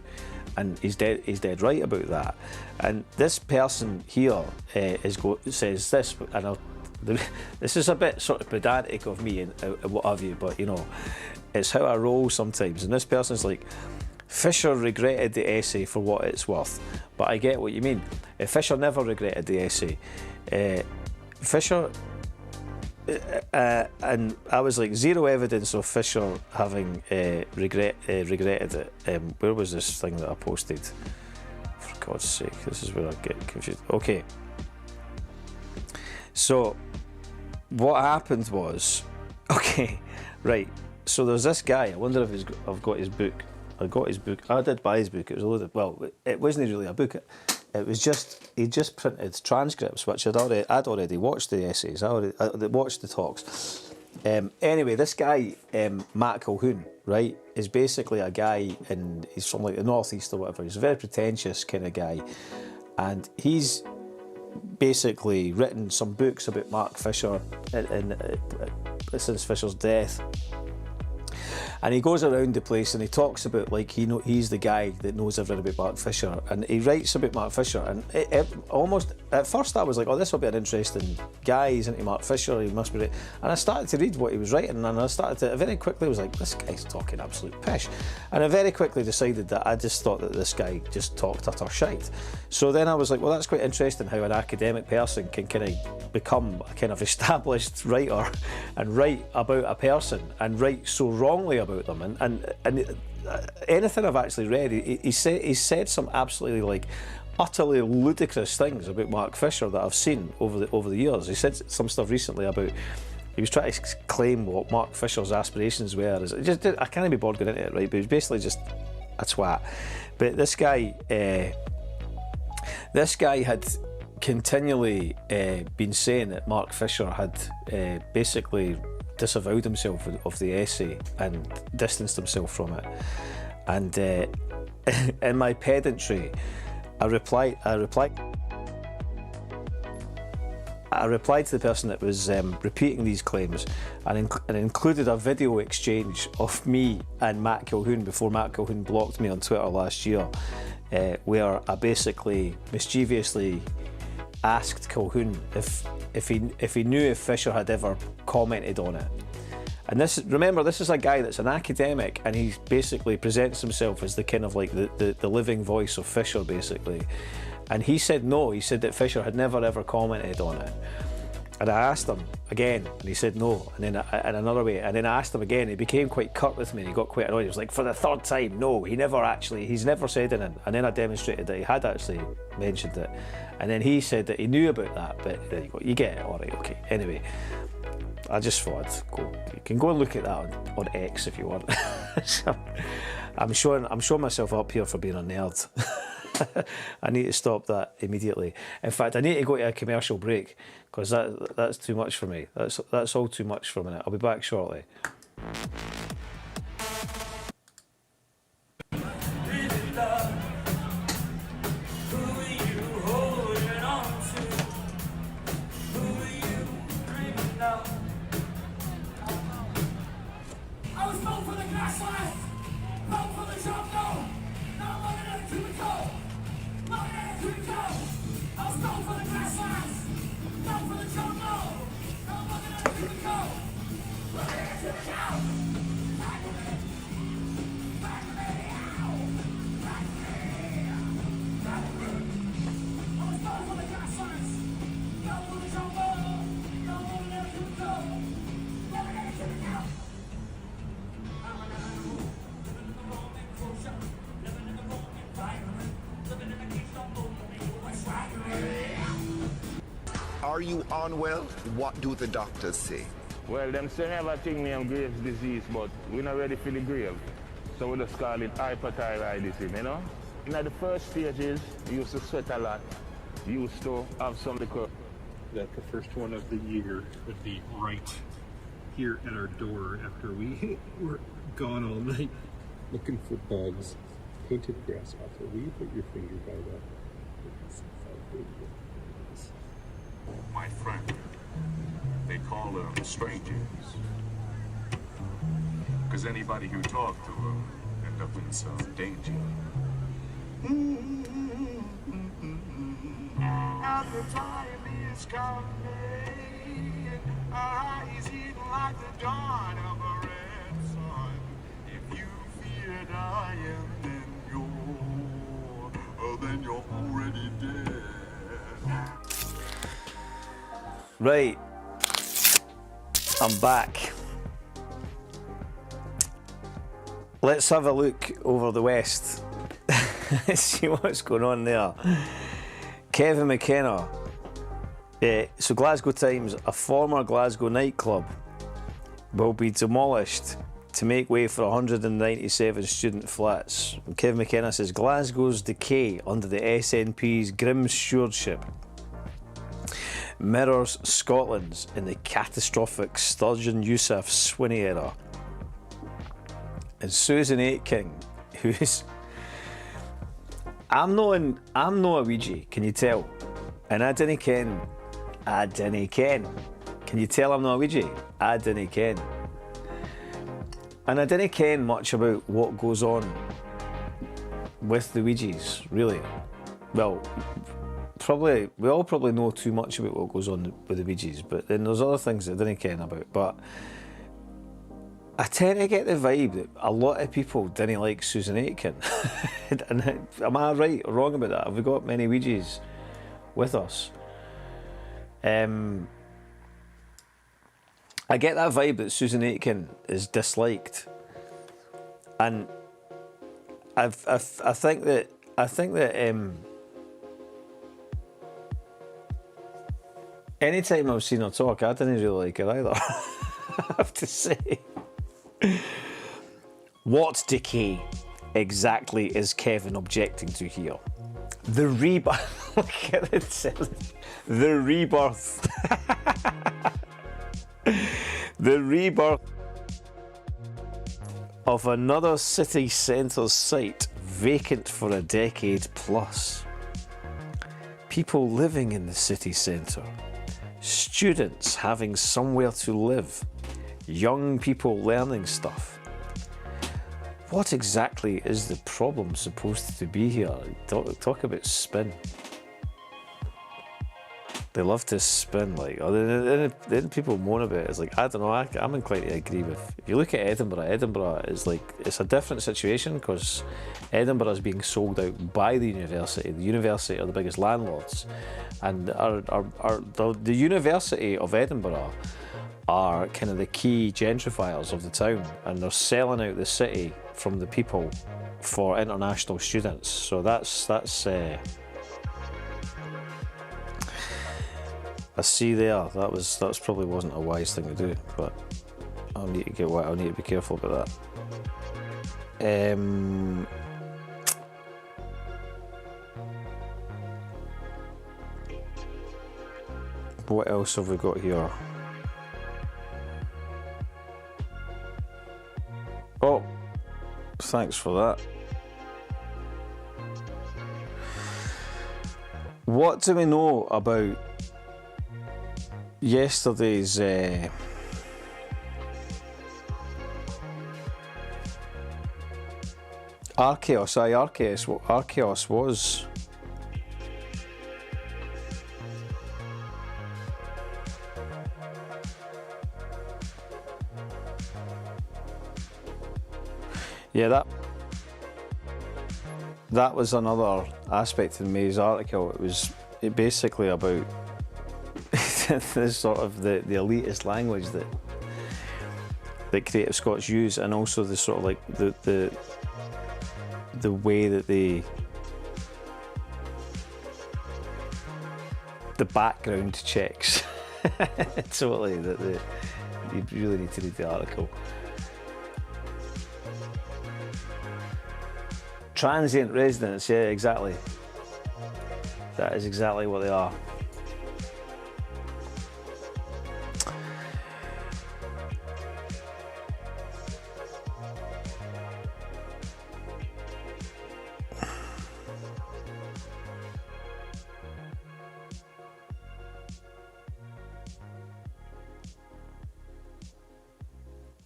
and he's dead right about that. And this person here says this, and this is a bit sort of pedantic of me and what have you, but you know, it's how I roll sometimes. And this person's like, Fisher regretted the essay for what it's worth. But I get what you mean. Fisher never regretted the essay. Fisher, and I was like, zero evidence of Fisher having regretted it. Where was this thing that I posted? For God's sake, this is where I get confused. Okay. So, what happened was, okay, right. So there's this guy. I wonder if I've got his book. I got his book. I did buy his book. It was a load of, well, it wasn't really a book. It was just, he just printed transcripts, which I'd already watched the essays. I watched the talks. Anyway, this guy, Matt Colquhoun, right, is basically a guy, and he's from like the northeast or whatever. He's a very pretentious kind of guy, and he's basically written some books about Mark Fisher since Fisher's death. And he goes around the place and he talks about, like, he's the guy that knows everything about Mark Fisher, and he writes about Mark Fisher, and it almost, at first I was like, oh, this will be an interesting guy, he's into Mark Fisher, he must be right. And I started to read what he was writing, and I very quickly was like, this guy's talking absolute pish. And I very quickly decided that I just thought that this guy just talked utter shite. So then I was like, well, that's quite interesting how an academic person can kind of become a kind of established writer and write about a person and write so wrongly about them, and anything I've actually read, he said some absolutely like utterly ludicrous things about Mark Fisher that I've seen over the years. He said some stuff recently about, he was trying to claim what Mark Fisher's aspirations were. I can't be bored going into it, right? But he was basically just a twat. But this guy had continually been saying that Mark Fisher had basically disavowed himself of the essay and distanced himself from it. And in my pedantry, I replied to the person that was repeating these claims, and included a video exchange of me and Matt Colquhoun before Matt Colquhoun blocked me on Twitter last year, where I basically mischievously asked Colquhoun if he knew if Fisher had ever commented on it. And remember, this is a guy that's an academic, and he basically presents himself as the kind of like the living voice of Fisher, basically. And he said no. He said that Fisher had never ever commented on it. And I asked him again, and he said no. And then in another way, and then I asked him again. He became quite curt with me, and he got quite annoyed. He was like, for the third time, no, he's never said anything. And then I demonstrated that he had actually mentioned it. And then he said that he knew about that. But there you go, you get it. All right, okay. Anyway, I just thought I'd go. You can go and look at that on X if you want. So, I'm showing myself up here for being a nerd. I need to stop that immediately. In fact, I need to go to a commercial break, because that's too much for me. That's all too much for a minute. I'll be back shortly. Go! Are you unwell? What do the doctors say? Well, them say me have a thing named Graves' disease, but we're not ready for the grave. So we just call it hypothyroidism, you know? In the first stages, you used to sweat a lot. You used to have some liquor. That the first one of the year would be right here at our door after we were gone all night looking for bugs. Painted grasshopper. Will you put your finger by that? My friend, they call them strangers. Because anybody who talked to them end up in some danger. And the time is coming, rising like the dawn of a red sun. If you fear dying, then you're already dead. Right, I'm back. Let's have a look over the west. See what's going on there. Kevin McKenna. So Glasgow Times, a former Glasgow nightclub will be demolished to make way for 197 student flats. And Kevin McKenna says Glasgow's decay under the SNP's grim stewardship mirrors Scotland's in the catastrophic Sturgeon Yousaf Swinney era. And Susan Aitken, who's I'm not a Ouija, can you tell? And I didn't ken. Can you tell I'm not a Ouija? I didn't ken. And I didn't ken much about what goes on with the Ouijas, really. Well, we all probably know too much about what goes on with the Ouijas, but then there's other things that I didn't ken about. But I tend to get the vibe that a lot of people didn't like Susan Aitken. And am I right or wrong about that? Have we got many Ouijas with us? I get that vibe that Susan Aitken is disliked, and I think that anytime I've seen her talk, I didn't really like her either. I have to say. What decay exactly is Kevin objecting to here? The rebirth. Look at it. The rebirth. The rebirth of another city centre site vacant for a decade plus. People living in the city centre. Students having somewhere to live. Young people learning stuff. What exactly is the problem supposed to be here? Talk about spin. They love to spin, like, then people moan about it. It's like, I don't know, I'm inclined to agree with. If you look at Edinburgh is like, it's a different situation because Edinburgh is being sold out by the university. The university are the biggest landlords, and the University of Edinburgh are kind of the key gentrifiers of the town, and they're selling out the city from the people for international students. So that's I see there. That probably wasn't a wise thing to do, but I'll need to be careful about that. What else have we got here? Oh, thanks for that. What do we know about yesterday's Archaeos? Archaeos was that was another aspect in May's article. It was basically about this sort of the elitist language that Creative Scots use, and also the sort of like the way that they the background checks. Totally, that you really need to read the article. Transient residents, yeah, exactly. That is exactly what they are.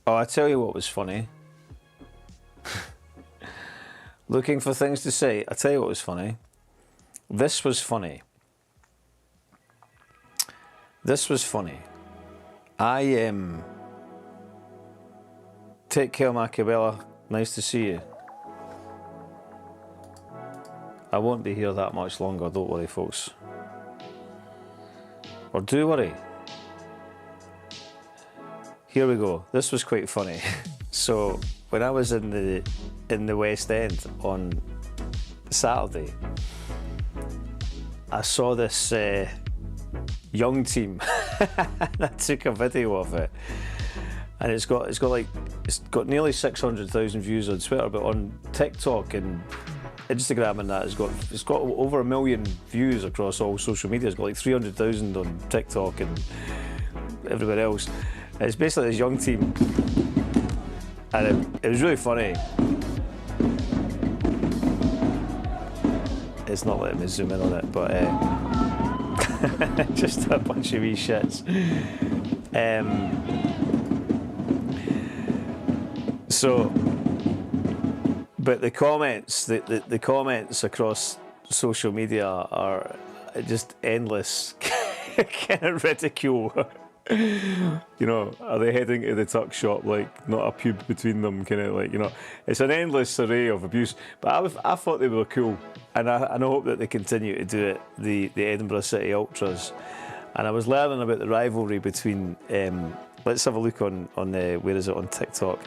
Oh, I tell you what was funny. Looking for things to say. I tell you what was funny. This was funny. This was funny. I take care, Macabella. Nice to see you. I won't be here that much longer, don't worry, folks. Or do worry. Here we go. This was quite funny. So when I was in the West End on Saturday, I saw this young team. I took a video of it, and it's got nearly 600,000 views on Twitter, but on TikTok and Instagram and that it's got over 1 million views across all social media. It's got like 300,000 on TikTok and everywhere else. And it's basically this young team, and it was really funny. It's not letting me zoom in on it, but just a bunch of wee shits. But the comments, the comments across social media are just endless, kind of ridicule. You know, are they heading to the tuck shop like not a pube between them? Kind of like, you know, it's an endless array of abuse. But I thought they were cool, and I hope that they continue to do it. The Edinburgh City Ultras, and I was learning about the rivalry between. Let's have a look on where is it on TikTok?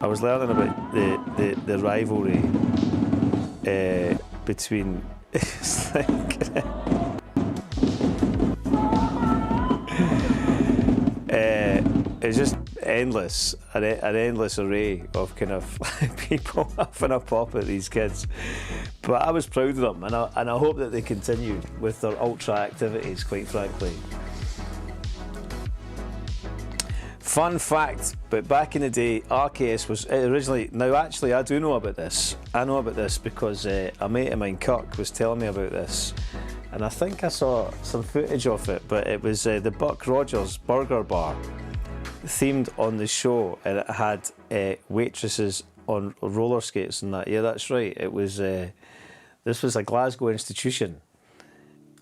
I was learning about the rivalry between. It's like, it's just endless, an endless array of kind of people having a pop at these kids. But I was proud of them, and I hope that they continue with their ultra activities, quite frankly. Fun fact, but back in the day, RKS was originally... Now, actually, I do know about this. I know about this because a mate of mine, Kirk, was telling me about this. And I think I saw some footage of it, but it was the Buck Rogers Burger Bar themed on the show, and it had waitresses on roller skates and that. Yeah, that's right. It was this was a Glasgow institution,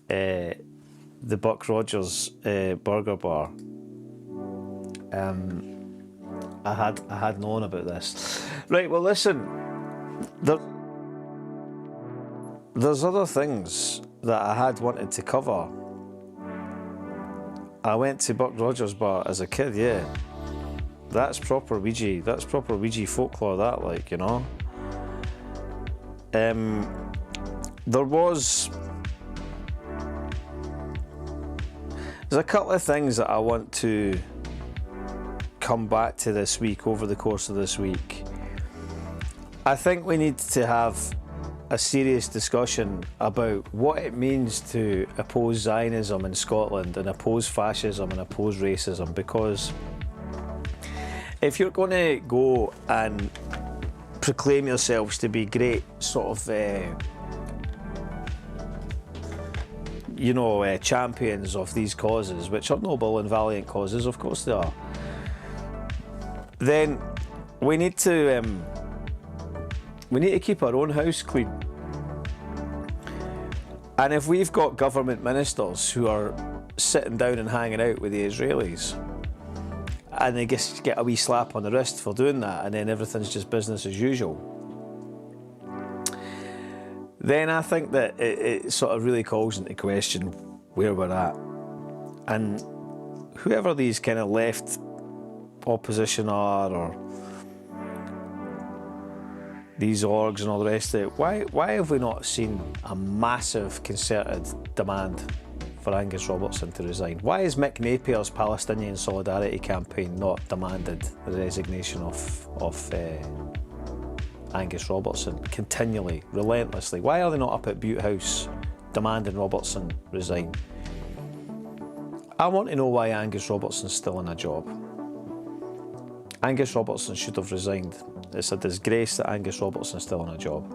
the Buck Rogers Burger Bar. I had known about this. Right. Well, listen. There's other things that I had wanted to cover. I went to Buck Rogers Bar as a kid, yeah. That's proper Ouija. That's proper Ouija folklore, that, like, you know. There's a couple of things that I want to come back to this week, over the course of this week. I think we need to have a serious discussion about what it means to oppose Zionism in Scotland and oppose fascism and oppose racism, because if you're going to go and proclaim yourselves to be great sort of champions of these causes, which are noble and valiant causes, of course they are, then we need to keep our own house clean. And if we've got government ministers who are sitting down and hanging out with the Israelis, and they just get a wee slap on the wrist for doing that, and then everything's just business as usual, then I think that it sort of really calls into question where we're at. And whoever these kind of left opposition are, or these orgs and all the rest of it, why have we not seen a massive concerted demand for Angus Robertson to resign? Why has Mick Napier's Palestinian Solidarity campaign not demanded the resignation of Angus Robertson continually, relentlessly? Why are they not up at Butte House demanding Robertson resign? I want to know why Angus Robertson's still in a job. Angus Robertson should have resigned. It's a disgrace that Angus Robertson's still in a job.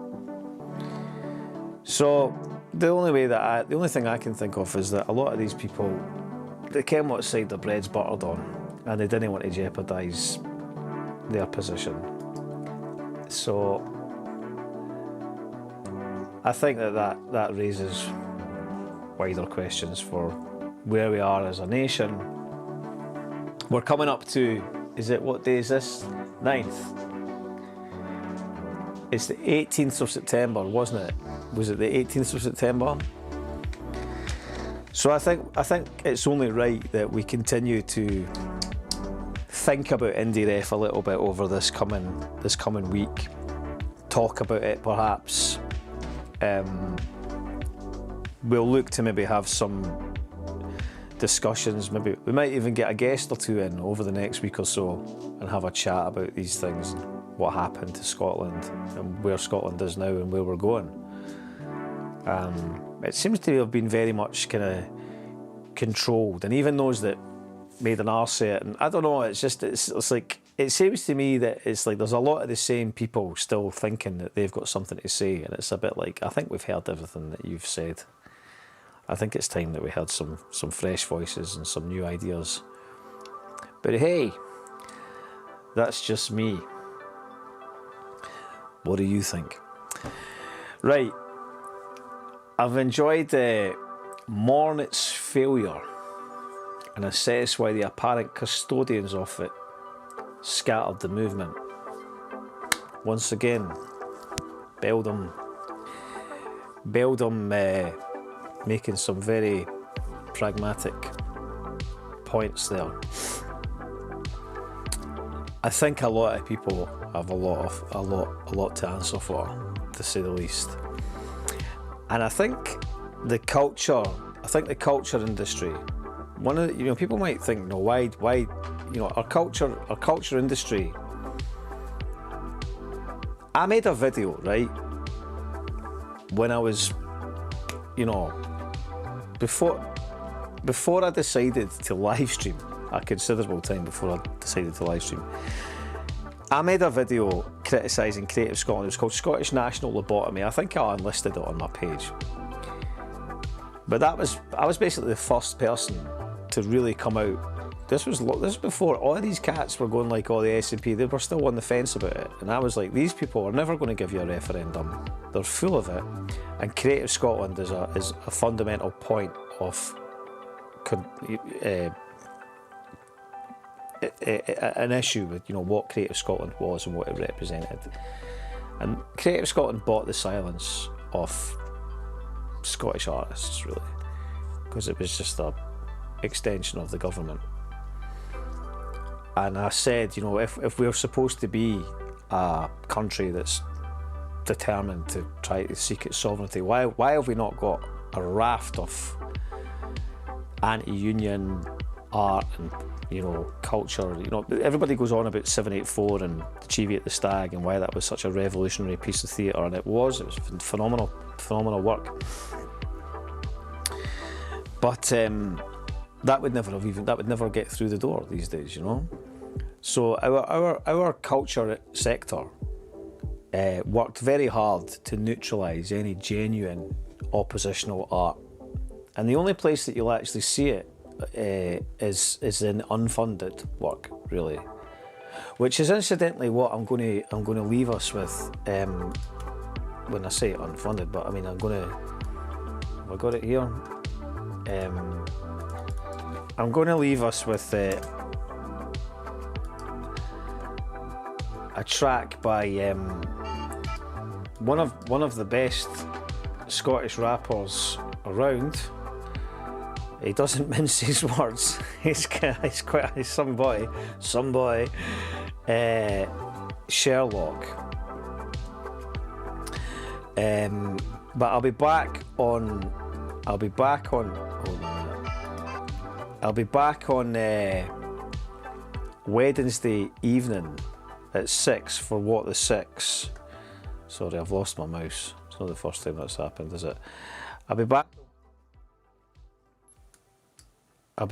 So the only thing I can think of is that a lot of these people, they ken what side their bread's buttered on, and they didn't want to jeopardise their position. So I think that raises wider questions for where we are as a nation. We're coming up to, what day is this? 9th. It's the 18th of September, wasn't it? Was it the 18th of September? So I think it's only right that we continue to think about Indie Ref a little bit over this coming week. Talk about it, perhaps. We'll look to maybe have some discussions. Maybe we might even get a guest or two in over the next week or so and have a chat about these things, what happened to Scotland and where Scotland is now and where we're going. It seems to have been very much kind of controlled, and even those that made an arse of it, and I don't know, it's like, it seems to me that it's like there's a lot of the same people still thinking that they've got something to say, and it's a bit like, I think we've heard everything that you've said. I think it's time that we heard some fresh voices and some new ideas. But hey, that's just me. What do you think? Right, I've enjoyed mourn its failure and assess why the apparent custodians of it scattered the movement. Once again, Beldam making some very pragmatic points there. I think a lot of people have a lot to answer for, to say the least. And I think the culture industry, one of the, people might think, no, why our culture industry. I made a video, right, when I was, before I decided to live stream, a considerable time before I decided to live stream, I made a video criticising Creative Scotland. It was called Scottish National Lobotomy. I think I unlisted it on my page. But I was basically the first person to really come out. This was before all of these cats were going like, the SNP, they were still on the fence about it. And I was like, these people are never going to give you a referendum. They're full of it. And Creative Scotland is a fundamental point of an issue with what Creative Scotland was and what it represented. And Creative Scotland bought the silence of Scottish artists, really, because it was just an extension of the government. And I said, if we're supposed to be a country that's determined to try to seek its sovereignty, why have we not got a raft of anti-union art and culture? Everybody goes on about 784 and Chivy at the Stag and why that was such a revolutionary piece of theatre, and it was phenomenal work. But that would never get through the door these days, So our culture sector worked very hard to neutralise any genuine oppositional art, and the only place that you'll actually see it is in unfunded work, really, which is incidentally what I'm going to leave us with when I say unfunded. But I mean, have I got it here? I'm going to leave us with a track by one of the best Scottish rappers around. He doesn't mince his words. He's somebody. Sherlock. But I'll be back on. Hold on. I'll be back on Wednesday evening at 6 for What the Six. Sorry, I've lost my mouse. It's not the first time that's happened, is it? I'll be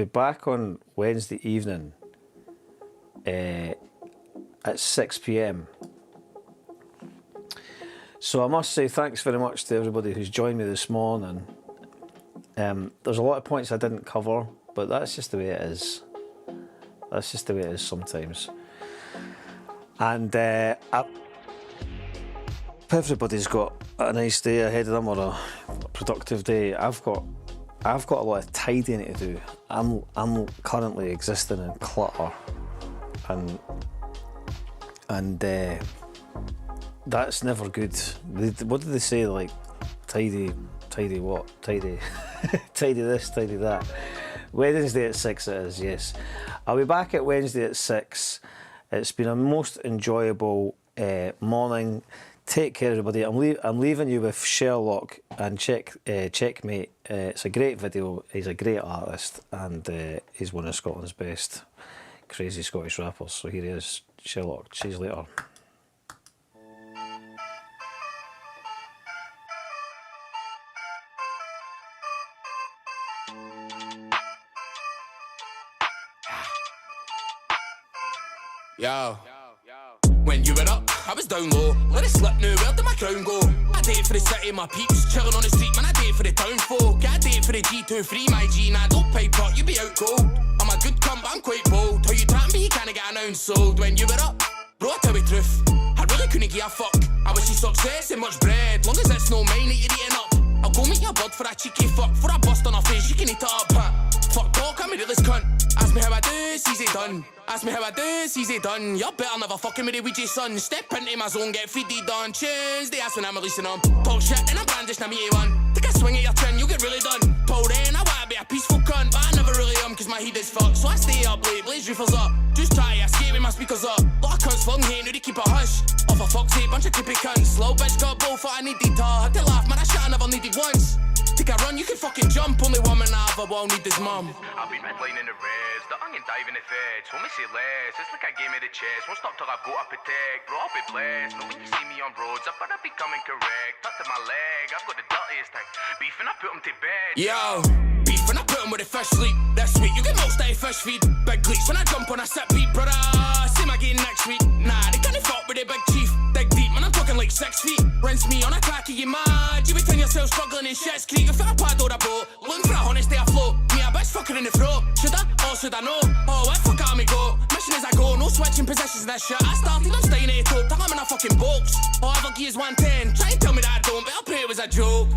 back on Wednesday evening at 6 p.m. So I must say thanks very much to everybody who's joined me this morning. There's a lot of points I didn't cover, but that's just the way it is. That's just the way it is sometimes. And hope everybody's got a nice day ahead of them, or a productive day. I've got a lot of tidying to do. I'm currently existing in clutter, and that's never good. What did they say? Like tidy what? Tidy this, tidy that. Wednesday at 6 it is, yes. I'll be back at Wednesday at 6. It's been a most enjoyable morning. Take care, everybody. I'm leaving you with Sherlock and Checkmate. It's a great video. He's a great artist, and he's one of Scotland's best crazy Scottish rappers. So here he is, Sherlock. See you later. Yo. When you were up, I was down low. Let it slip now, where did my crown go? I date for the city, my peeps chilling on the street, man. I date for the town folk. I date for the G23, my G. Nah, don't pipe up, you be out cold. I'm a good cunt, but I'm quite bold. How you trap me, you can't get an ounce sold. When you were up, bro, I tell you the truth, I really couldn't give a fuck. I wish you success and much bread, long as it's no mine that you're eating up. I'll go meet your bud for a cheeky fuck. For a bust on her face, you can eat it up, huh? Fuck talk, I'm a realist cunt. Ask me how I do, it's easy done. Ask me how I do, it's easy done. You better never fucking with the Ouija son. Step into my zone, get 3D done. Tuesday, that's when I'm releasing them. Talk shit and I'm brandish, now me A1. Take a swing at your chin, you'll get really done. Told then, I wanna be a peaceful cunt, but I never really am, cause my heat is fucked. So I stay up late, blaze roofers up. Just try to escape with my speakers up. Lot of cunts flung here, now they keep a hush. Off a fuck's sake, bunch of creepy cunts. Slow bitch got both, I needed her. Had to laugh, man, I shit I never needed once. Take a run, you can fucking jump. Only woman I ever will need is mum. I've been redlining the res, the onion diving the feds. Won't me say less, it's like a game of the chess. Won't stop till I've got to protect. Bro, I'll be blessed. But when you see me on roads, I better be coming correct. Tucked to my leg, I've got the dirtiest thing. Beef and I put them to bed. Yo, beef and I put them with the fish sleep. That's sweet, you get most of the fish feed. Big glitch when I jump on a set beat, brother. See my game next week. Nah, they can't fuck with the big chief. Dig deep, man, I'm talking like 6 feet. Rinse me on a crack of you mad. You be telling yourself struggling in shit's creek. If I pad or a boat, looking for a honest day afloat. Me a bitch fucking in the throat. Should I or should I know? Oh, where the fuck out me go? Mission as I go, no switching positions in this shit. I started, I'm staying at the top, till I'm in a fucking box. Oh, I've gears 110. Try and tell me that I don't, but I'll pray it was a joke.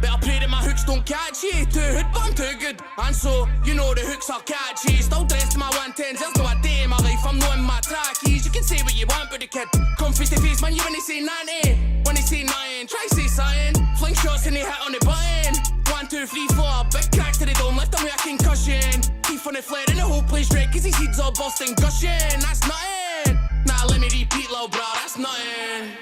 Better pray that my hooks don't catch you. Too hood, but I'm too good. And so, you know the hooks are catchy. Still dressed in my 110s, there's no a day in my life I'm not in my trackies. You can say what you want, but the kid come face to face, man, you when they say 90. When they say 9, try say something. Fling shots and they hit on the button. 1, 2, 3, 4, big cracks to the dome, left them with a concussion. Teeth on the flare and the whole place red, cause his head's all busting, gushing. That's nothing. Nah, let me repeat, lil' bro, that's nothing.